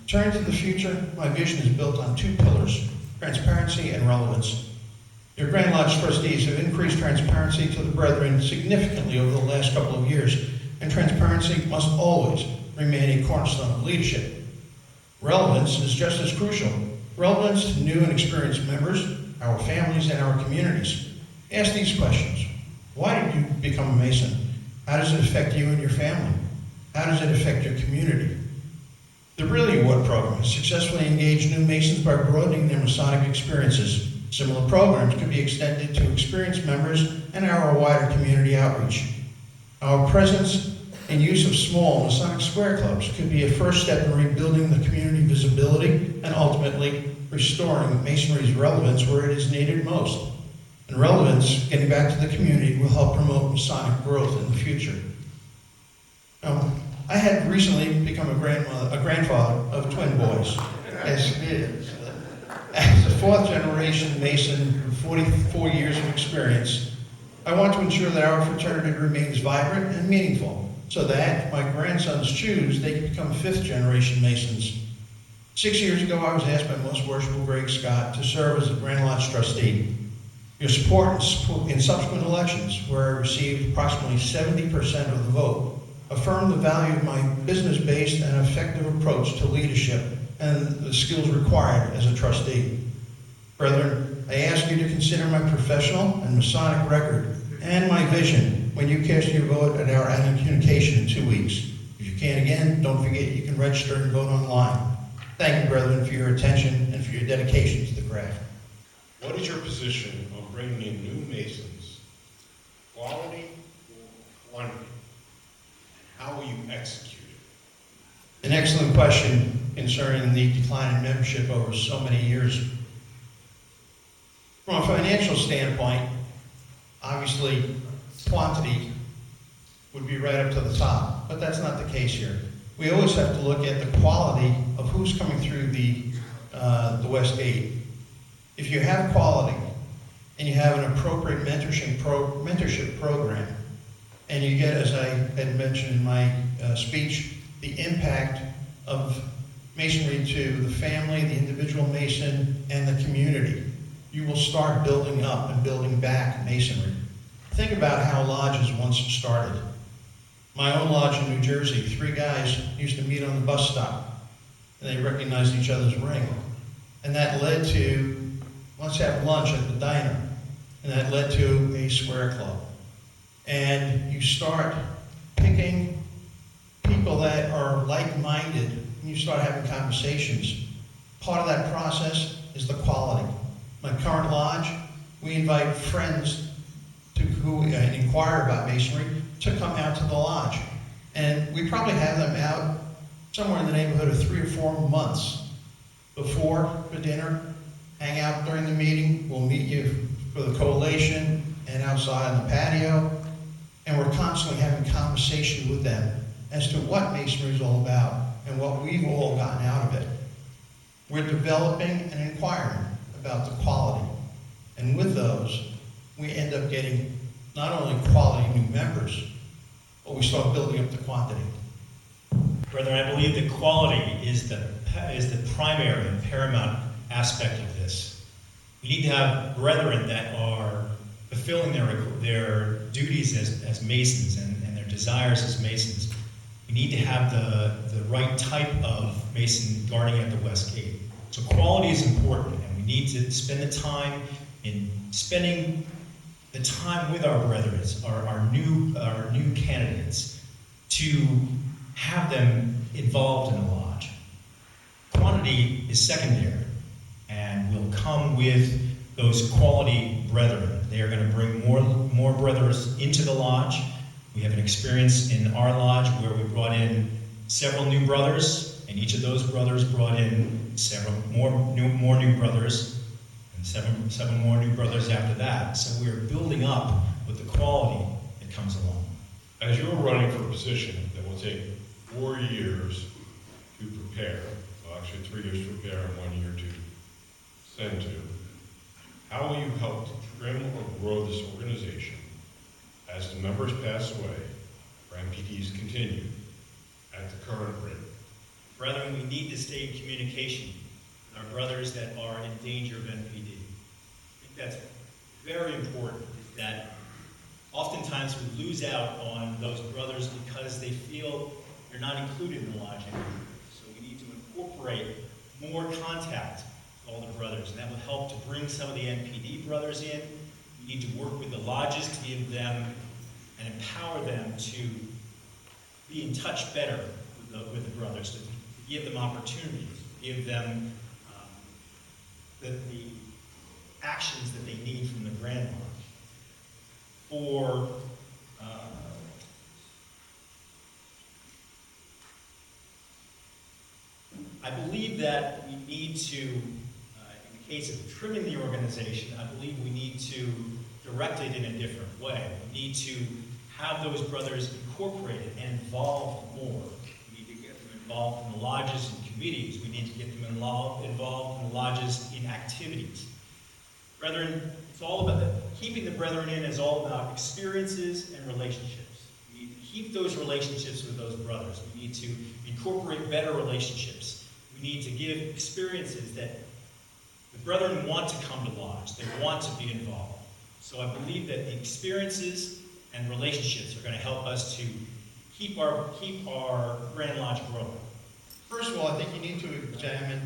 Speaker 7: Turning to the future, my vision is built on 2 pillars, transparency and relevance. Your Grand Lodge trustees have increased transparency to the brethren significantly over the last couple of years, and transparency must always remain a cornerstone of leadership. Relevance is just as crucial. Relevance to new and experienced members, our families, and our communities. Ask these questions. Why did you become a Mason? How does it affect you and your family? How does it affect your community? The Really Award program has successfully engaged new Masons by broadening their Masonic experiences. Similar programs could be extended to experienced members and our wider community outreach. Our presence and use of small Masonic Square Clubs could be a first step in rebuilding the community visibility and ultimately restoring Masonry's relevance where it is needed most. And relevance, getting back to the community, will help promote Masonic growth in the future. Now, I had recently become a grandfather of twin boys. Yes, it is. As a 4th generation Mason with 44 years of experience, I want to ensure that our fraternity remains vibrant and meaningful, so that if my grandsons choose, they can become 5th generation Masons. 6 years ago, I was asked by Most Worshipful Greg Scott to serve as a Grand Lodge trustee. Your support in subsequent elections, where I received approximately 70% of the vote, affirmed the value of my business-based and effective approach to leadership and the skills required as a trustee. Brethren, I ask you to consider my professional and Masonic record and my vision when you cast your vote at our annual communication in 2 weeks. If you can't again, don't forget you can register and vote online. Thank you, brethren, for your attention and for your dedication to the craft.
Speaker 6: What is your position on bringing in new Masons quality or quantity? How will you execute it?
Speaker 7: An excellent question concerning the decline in membership over so many years. From a financial standpoint, obviously, quantity would be right up to the top, but that's not the case here. We always have to look at the quality of who's coming through the West Gate. If you have quality and you have an appropriate mentorship program, and you get, as I had mentioned in my speech, the impact of masonry to the family, the individual mason, and the community, you will start building up and building back masonry. Think about how lodges once started. My own lodge in New Jersey, 3 guys used to meet on the bus stop, and they recognized each other's ring. And that led to, let's have lunch at the diner, and that led to a square club. And you start picking people that are like-minded, and you start having conversations. Part of that process is the quality. My current lodge, we invite friends who inquire about masonry to come out to the lodge. And we probably have them out somewhere in the neighborhood of 3 or 4 months before the dinner, hang out during the meeting. We'll meet you for the collation and outside on the patio. And we're constantly having conversation with them as to what masonry is all about and what we've all gotten out of it. We're developing and inquiring about the quality. And with those, we end up getting not only quality new members, but we start building up the quantity.
Speaker 9: Brethren, I believe that quality is the primary and paramount aspect of this. We need to have brethren that are fulfilling their duties as masons and their desires as masons. We need to have the right type of mason guarding at the West Gate. So quality is important, and we need to spend the time in spending the time with our brethren, our new candidates, to have them involved in the lodge. Quantity is secondary, and will come with those quality brethren. They are going to bring more brothers into the lodge. We have an experience in our lodge where we brought in several new brothers, and each of those brothers brought in several more new brothers, and seven more new brothers after that. So we are building up with the quality that comes along.
Speaker 6: As you're running for a position that will take 4 years to prepare, well, actually 3 years to prepare and 1 year to send to, how will you help to trim or grow this organization as the members pass away or MPDs continue at the current rate?
Speaker 9: Brethren, we need to stay in communication with our brothers that are in danger of NPD. I think that's very important, is that oftentimes we lose out on those brothers because they feel they're not included in the lodge anymore. So we need to incorporate more contact with all the brothers, and that will help to bring some of the NPD brothers in. We need to work with the lodges to give them and empower them to be in touch better with the brothers, to give them opportunities, to give them the actions that they need from the Grand Lodge. I believe that we need to, in the case of trimming the organization, I believe we need to direct it in a different way. We need to have those brothers incorporated and involved more. We need to get them involved in the lodges and committees. We need to get them involved in the lodges in activities. Brethren, it's all about keeping the brethren in is all about experiences and relationships. We need to keep those relationships with those brothers. We need to incorporate better relationships. We need to give experiences that the brethren want to come to lodge. They want to be involved. So I believe that the experiences and relationships are going to help us to keep our Grand Lodge growing.
Speaker 7: First of all, I think you need to examine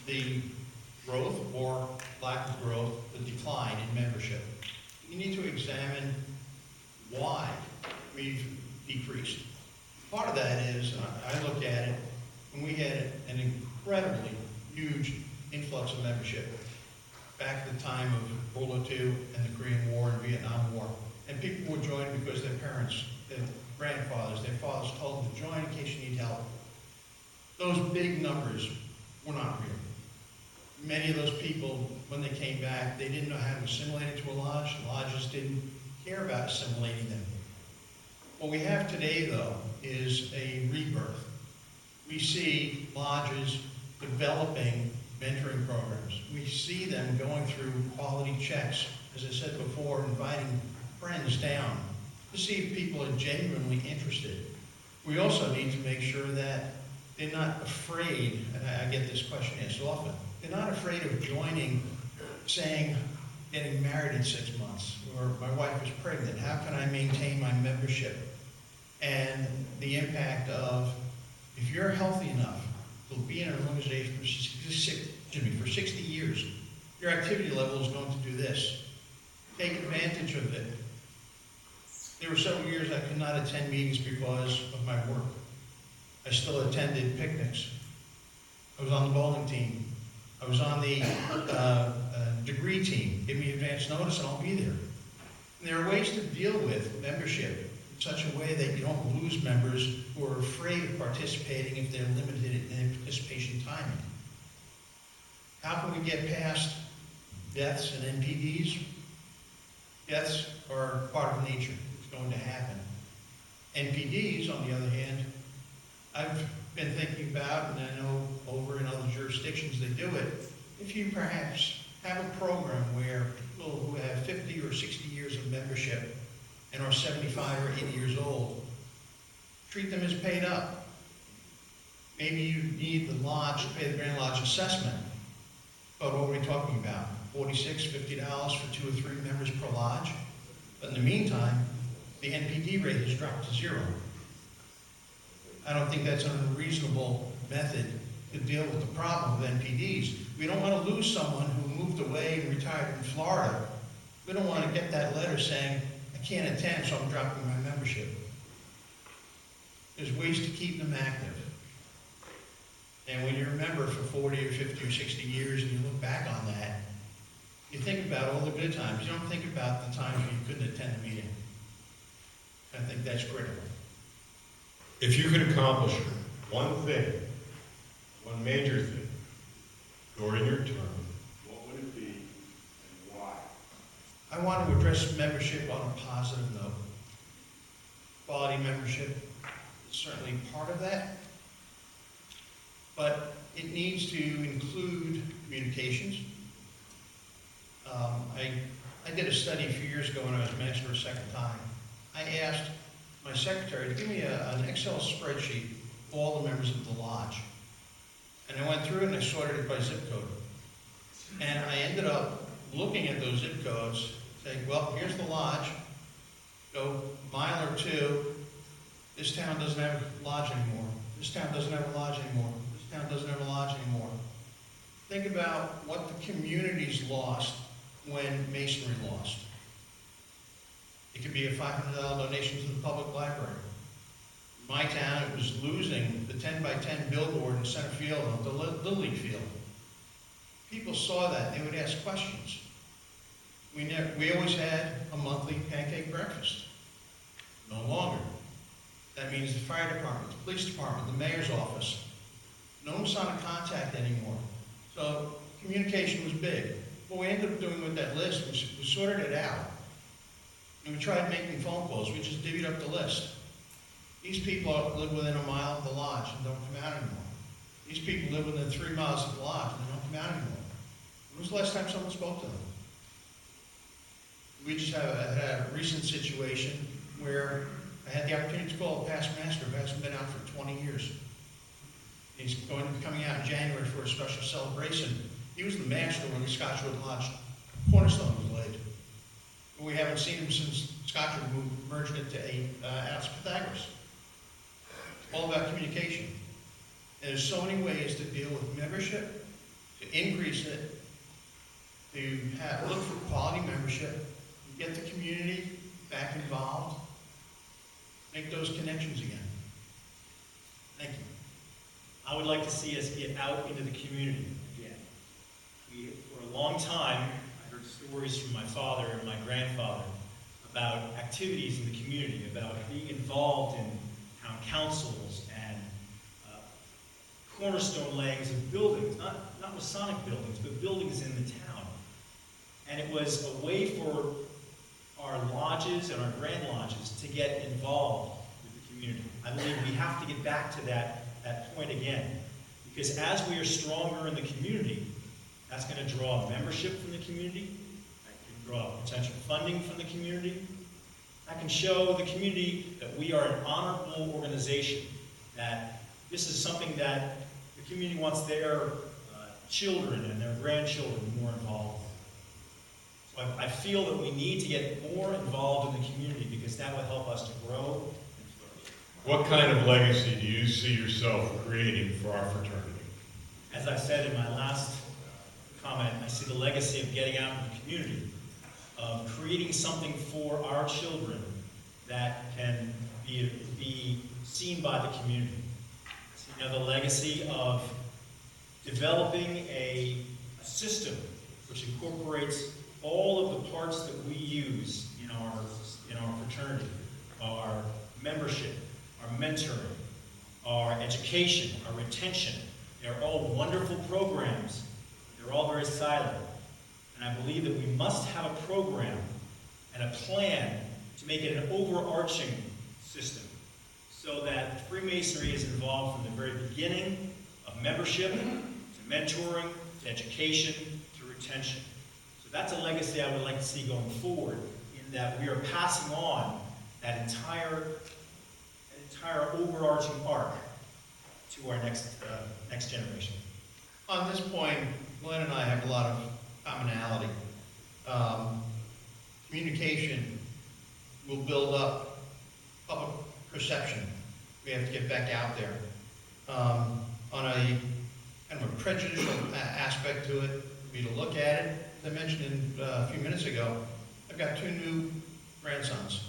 Speaker 7: the growth or lack of growth, the decline in membership. You need to examine why we've decreased. Part of that is, I look at it, when we had an incredibly huge influx of membership back at the time of World War II and the Korean War and Vietnam War.
Speaker 10: And people would join because their parents, their grandfathers, their fathers told them to join in case you need help. Those big numbers were not real. Many of those people, when they came back, they didn't know how to assimilate into a lodge. Lodges didn't care about assimilating them. What we have today, though, is a rebirth. We see lodges developing mentoring programs. We see them going through quality checks, as I said before, inviting friends down to see if people are genuinely interested. We also need to make sure that they're not afraid, and I get this question asked often, they're not afraid of joining, saying, getting married in 6 months, or my wife is pregnant, how can I maintain my membership? And the impact of, if you're healthy enough to be in an organization for 60 years, your activity level is going to do this. Take advantage of it. There were several years I could not attend meetings because of my work. I still attended picnics. I was on the bowling team. I was on the degree team. Give me advance notice and I'll be there. And there are ways to deal with membership in such a way that you don't lose members who are afraid of participating if they're limited in their participation timing. How can we get past deaths and NPDs? Deaths are part of nature. It's going to happen. NPDs, on the other hand, I've been thinking about, and I know over in other jurisdictions they do it, if you perhaps have a program where people who have 50 or 60 years of membership and are 75 or 80 years old, treat them as paid up. Maybe you need the lodge to pay the Grand Lodge assessment, but what are we talking about? $46, $50 for 2 or 3 members per lodge? But in the meantime, the NPD rate has dropped to 0. I don't think that's an unreasonable method to deal with the problem of NPDs. We don't want to lose someone who moved away and retired in Florida. We don't want to get that letter saying, I can't attend, so I'm dropping my membership. There's ways to keep them active. And when you're a member for 40 or 50 or 60 years and you look back on that, you think about all the good times. You don't think about the times when you couldn't attend a meeting. I think that's critical.
Speaker 6: If you could accomplish one thing, one major thing, during your term, what would it be and why?
Speaker 10: I want to address membership on a positive note. Quality membership is certainly part of that, but it needs to include communications. I did a study a few years ago when I was master a second time. I asked my secretary to give me an Excel spreadsheet of all the members of the lodge. And I went through it and I sorted it by zip code. And I ended up looking at those zip codes, saying, well, here's the lodge. Go a mile or two. This town doesn't have a lodge anymore. This town doesn't have a lodge anymore. This town doesn't have a lodge anymore. Think about what the community's lost when Masonry lost. It could be a $500 donation to the public library. In my town, it was losing the 10 by 10 billboard in center field of the Little League field. People saw that, they would ask questions. We always had a monthly pancake breakfast. No longer. That means the fire department, the police department, the mayor's office. No Masonic contact anymore. So communication was big. What we ended up doing with that list was we sorted it out. And we tried making phone calls. We just divvied up the list. These people live within a mile of the lodge and don't come out anymore. These people live within 3 miles of the lodge and they don't come out anymore. When was the last time someone spoke to them? We just had a recent situation where I had the opportunity to call a past master who hasn't been out for 20 years. He's going to be coming out in January for a special celebration. He was the master when the Scotchwood Lodge cornerstone was laid. We haven't seen him since Scotchwood merged into Atlas Pythagoras. It's all about communication. And there's so many ways to deal with membership, to increase it, to look for quality membership, get the community back involved, make those connections again. Thank you.
Speaker 9: I would like to see us get out into the community again. For a long time, I heard stories from my father and my grandfather about activities in the community, about being involved in town councils and cornerstone layings of buildings, not Masonic buildings, but buildings in the town. And it was a way for our lodges and our Grand Lodges to get involved with the community. I believe we have to get back to that point again, because as we are stronger in the community, that's going to draw membership from the community, that can draw potential funding from the community, that can show the community that we are an honorable organization, that this is something that the community wants their children and their grandchildren more involved with. So I feel that we need to get more involved in the community because that will help us to grow and flourish.
Speaker 6: What kind of legacy do you see yourself creating for our fraternity?
Speaker 9: As I said in my last comment, I see the legacy of getting out in the community, of creating something for our children that can be seen by the community. You know, the legacy of developing a system which incorporates all of the parts that we use in our fraternity, our membership, our mentoring, our education, our retention. They're all wonderful programs. They're all very silent. And I believe that we must have a program and a plan to make it an overarching system so that Freemasonry is involved from the very beginning of membership to mentoring to education to retention. So that's a legacy I would like to see going forward, in that we are passing on that entire overarching arc to our next generation.
Speaker 10: On this point, Glenn and I have a lot of commonality. Communication will build up public perception. We have to get back out there. On a kind of a prejudicial aspect to it, for me to look at it, as I mentioned a few minutes ago, I've got 2 new grandsons.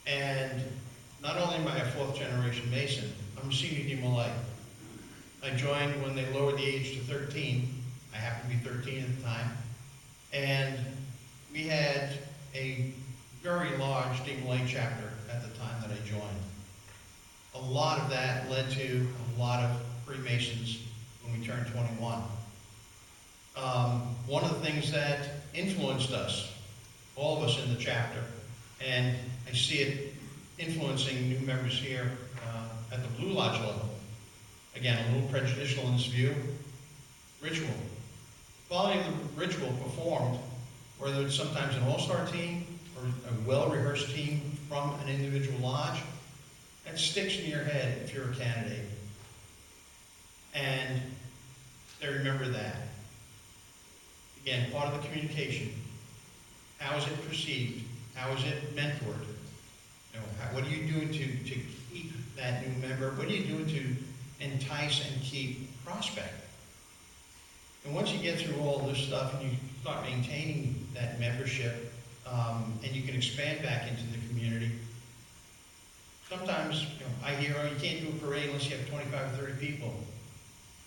Speaker 10: And not only am I a 4th generation Mason, I'm a senior Demolay. I joined when they lowered the age to 13. I happened to be 13 at the time. And we had a very large Demolay chapter at the time that I joined. A lot of that led to a lot of Freemasons when we turned 21. One of the things that influenced us, all of us in the chapter, and I see it influencing new members here at the Blue Lodge level. Again, a little prejudicial in this view. Ritual. Quality of the ritual performed, whether it's sometimes an all-star team or a well-rehearsed team from an individual lodge, that sticks in your head if you're a candidate. And they remember that. Again, part of the communication. How is it perceived? How is it mentored? You know, what are you doing to keep that new member? What are you doing to entice and keep prospect? And once you get through all this stuff and you start maintaining that membership, and you can expand back into the community, sometimes I hear, oh, you can't do a parade unless you have 25 or 30 people.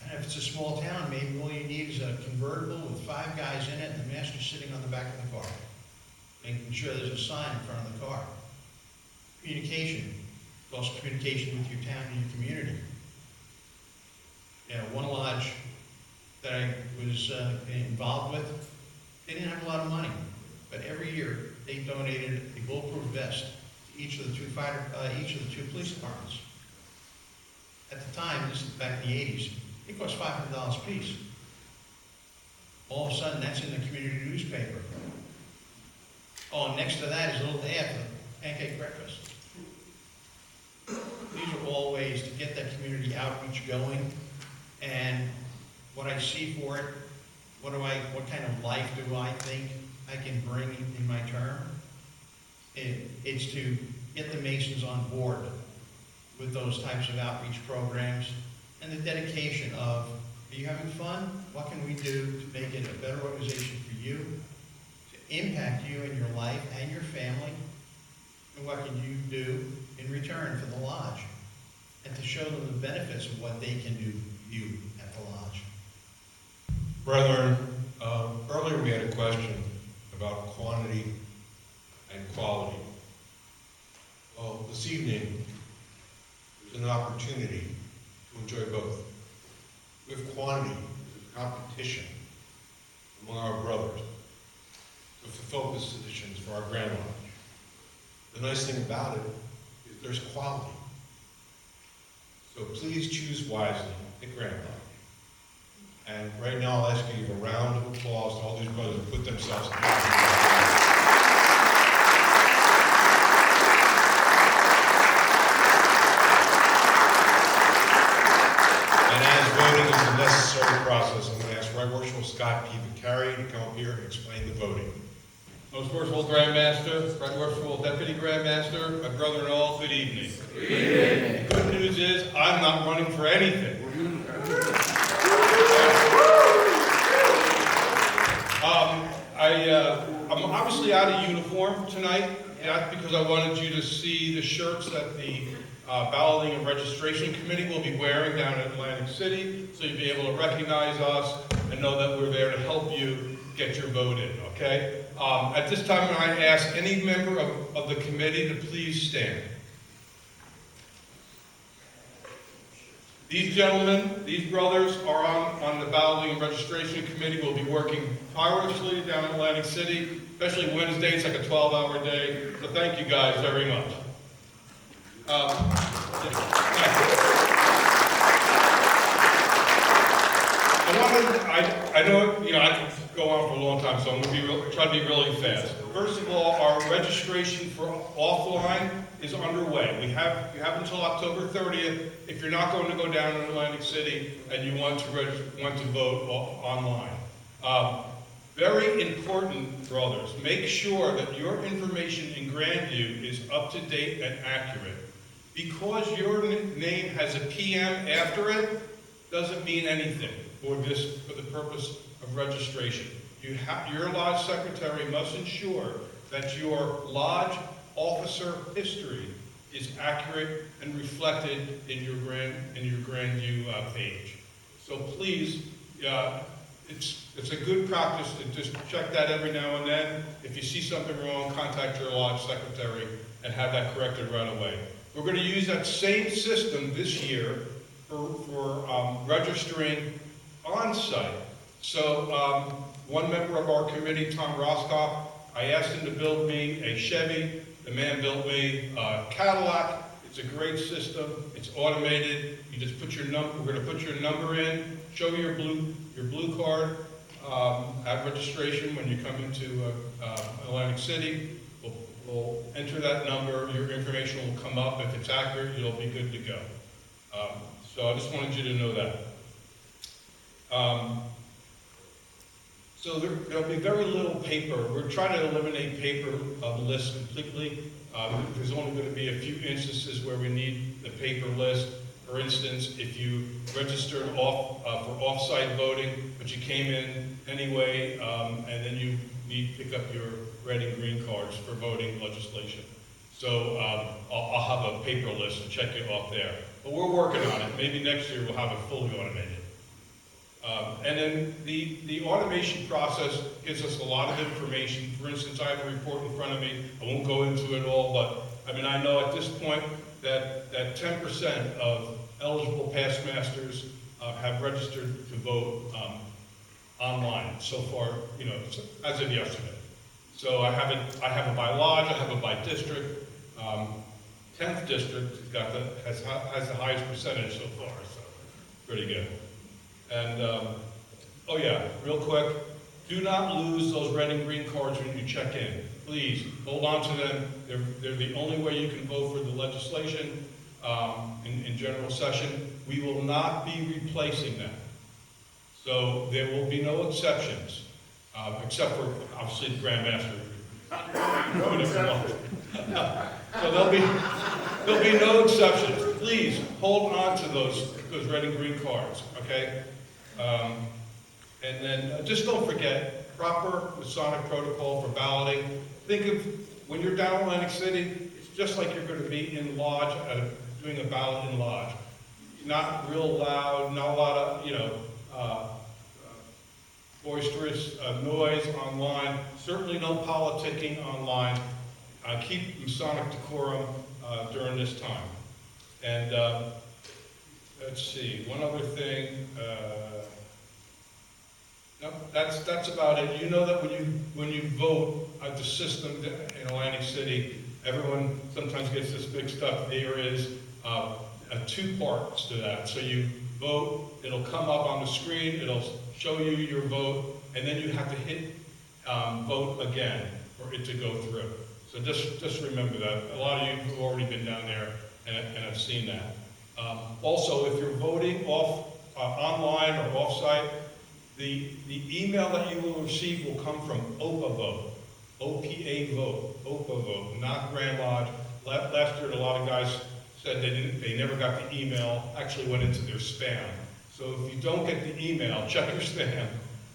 Speaker 10: And if it's a small town, maybe all you need is a convertible with 5 guys in it and the master sitting on the back of the car, making sure there's a sign in front of the car. Communication. It's also communication with your town and your community. One lodge that I was involved with, they didn't have a lot of money, but every year they donated a bulletproof vest to each of the two police departments. At the time, this is back in the 80s, it cost $500 a piece. All of a sudden, that's in the community newspaper. Oh, and next to that is a little ad for the pancake breakfast. These are all ways to get that community outreach going. And what I see for it, what kind of life do I think I can bring in my term? It's to get the Masons on board with those types of outreach programs and the dedication of, are you having fun? What can we do to make it a better organization for you, to impact you in your life and your family? And what can you do in return for the lodge? And to show them the benefits of what they can do for you at the lodge.
Speaker 6: Brethren, earlier we had a question about quantity and quality. Well, this evening, there's an opportunity to enjoy both. We have quantity, we have competition among our brothers to fulfill positions for our Grand Lodge. The nice thing about it is there's quality. So please choose wisely at Grand Lodge. And right now, I'll ask you to give a round of applause to all these brothers who put themselves in position. And as voting is a necessary process, I'm going to ask Right Worshipful Scott P. Vicari to come up here and explain the voting.
Speaker 11: Most Worshipful Grand Master, Right Worshipful Deputy Grand Master, my brother-in-law, good evening. Good evening. The good news is, I'm not running for anything. I'm obviously out of uniform tonight. That's because I wanted you to see the shirts that the Balloting and Registration Committee will be wearing down in Atlantic City, so you'll be able to recognize us and know that we're there to help you get your vote in, okay? At this time, I ask any member of the committee to please stand. These gentlemen, these brothers are on the Balloting and Registration Committee. Will be working tirelessly down in Atlantic City, especially Wednesday. It's like a 12-hour day. So thank you guys very much. I know, I can go on for a long time, so I'm going to try to be really fast. First of all, our registration for offline is underway. You have until October 30th if you're not going to go down to Atlantic City and you want to vote online. Very important, brothers, make sure that your information in Grandview is up to date and accurate. Because your name has a PM after it, doesn't mean anything for the purpose of registration. Your lodge secretary must ensure that your lodge officer history is accurate and reflected in your Grandview page. So please, it's a good practice to just check that every now and then. If you see something wrong, contact your lodge secretary and have that corrected right away. We're going to use that same system this year for registering on-site. So one member of our committee, Tom Roscoff, I asked him to build me a Chevy. The man built me a Cadillac. It's a great system. It's automated. You just put your number. We're going to put your number in. Show your blue card at registration when you come into Atlantic City. We'll enter that number. Your information will come up. If it's accurate, you'll be good to go. So I just wanted you to know that. So there'll be very little paper. We're trying to eliminate paper lists completely. There's only going to be a few instances where we need the paper list. For instance, if you registered for off-site voting, but you came in anyway, and then you need to pick up your red and green cards for voting legislation. So I'll have a paper list and check it off there. But we're working on it. Maybe next year we'll have it fully automated. And then the automation process gives us a lot of information. For instance, I have a report in front of me. I won't go into it all, but I know at this point that 10% of eligible past masters have registered to vote online so far, as of yesterday. So I have it by lodge, I have it by district. 10th district has the highest percentage so far, so pretty good. And, oh yeah, real quick, do not lose those red and green cards when you check in. Please, hold on to them. They're the only way you can vote for the legislation in general session. We will not be replacing them. So there will be no exceptions, except for, obviously, the Grand Master. So there'll be no exceptions. Please, hold on to those red and green cards, okay? And then just don't forget, proper Masonic protocol for balloting. Think of, when you're down in Atlantic City, it's just like you're going to be in lodge, doing a ballot in lodge. Not real loud, not a lot of, boisterous noise online, certainly no politicking online, keep Masonic decorum during this time. And let's see, one other thing. No, that's about it. You know that when you vote at the system in Atlantic City, everyone sometimes gets this mixed up. There is two parts to that. So you vote, it'll come up on the screen, it'll show you your vote, and then you have to hit vote again for it to go through. So just remember that. A lot of you have already been down there and have seen that. Also, if you're voting online or off-site, the email that you will receive will come from OPA Vote, OPA Vote, OPA Vote, not Grand Lodge. Last year, a lot of guys said they never got the email, actually went into their spam. So if you don't get the email, check your spam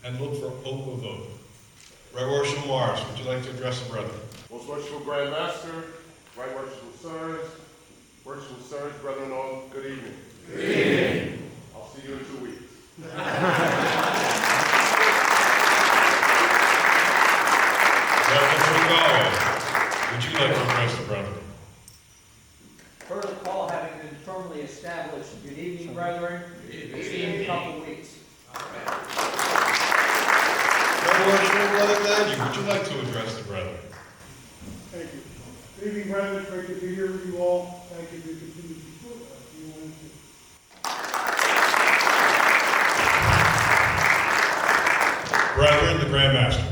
Speaker 11: and look for OPA Vote.
Speaker 6: Right Worshipful Morris, would you like to address the brethren?
Speaker 12: Most worshipful Grand Master, right worshipful sirs, brethren all, good evening. Good evening. I'll see you in 2 weeks.
Speaker 6: Reverend Fugawa, would you like to address the brethren?
Speaker 13: Protocol having been firmly established. Good evening, brethren. We'll see you in a couple of weeks.
Speaker 6: Right Worshipful Brother Daniel, would you like to address the brethren?
Speaker 14: Thank you. Good evening, brethren. It's great to be here with you all. Thank you for your continued support.
Speaker 6: Brethren, the Grand Master.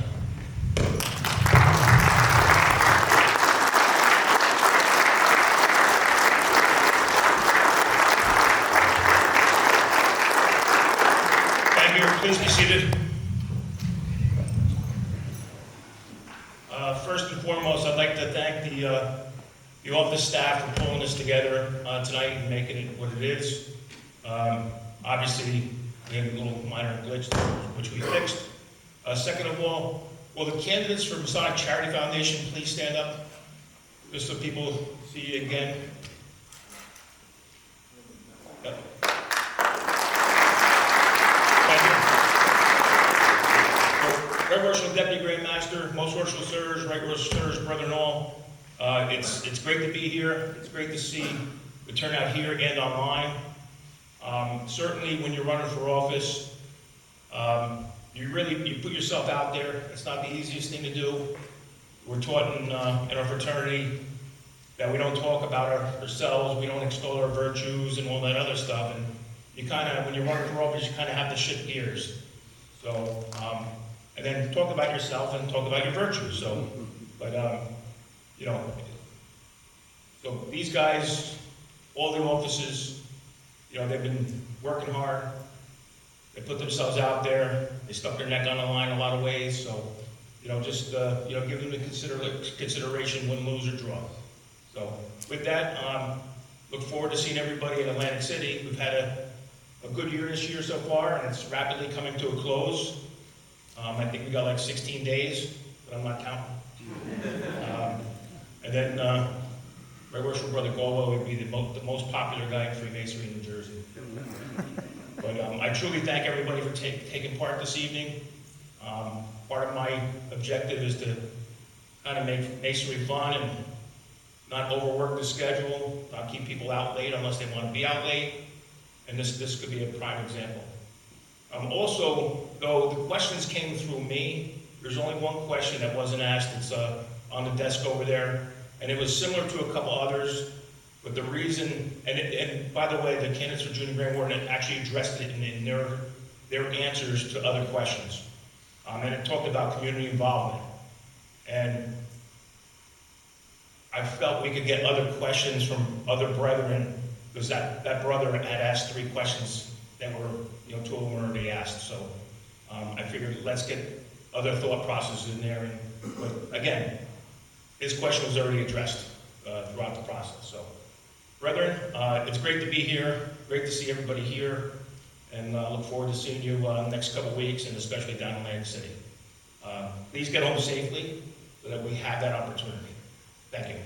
Speaker 15: Thank you. Please be seated. First and foremost, I'd like to thank the office staff for pulling this together tonight and making it what it is. Obviously, we had a little minor glitch which we fixed. Second of all, will the candidates for Masonic Charity Foundation please stand up, just so people see you again? Yep. Thank you. Right Worshipful Deputy Grand Master, Most Worshipful Sirs, Right Worshipful Sirs, brethren all, it's great to be here. It's great to see the turnout here and online. Certainly, when you're running for office, you put yourself out there. It's not the easiest thing to do. We're taught in our fraternity that we don't talk about ourselves, we don't extol our virtues and all that other stuff. And you kind of, when you're running for office, you kind of have to shift gears. So, and then talk about yourself and talk about your virtues. So, but so these guys, all the offices, they've been working hard. They put themselves out there. They stuck their neck on the line a lot of ways. So, just give them the consideration, win, lose, or draw. So, with that, look forward to seeing everybody in Atlantic City. We've had a good year this year so far, and it's rapidly coming to a close. I think we got like 16 days, but I'm not counting. And then, Right Worshipful Brother Galwell would be the most popular guy in Freemasonry in New Jersey. But I truly thank everybody for taking part this evening. Part of my objective is to kind of make Masonry fun and not overwork the schedule, not keep people out late unless they want to be out late. And this could be a prime example. Also, though the questions came through me, there's only one question that wasn't asked. It's on the desk over there. And it was similar to a couple others. But the reason, and by the way, the candidates for Junior Grand Warden actually addressed it in their answers to other questions. And it talked about community involvement. And I felt we could get other questions from other brethren, because that brother had asked 3 questions that were, 2 of them were already asked. So I figured let's get other thought processes in there. But again, his question was already addressed throughout the process. So. Brethren, it's great to be here, great to see everybody here, and look forward to seeing you in the next couple of weeks, and especially down in Atlantic City. Please get home safely so that we have that opportunity. Thank you.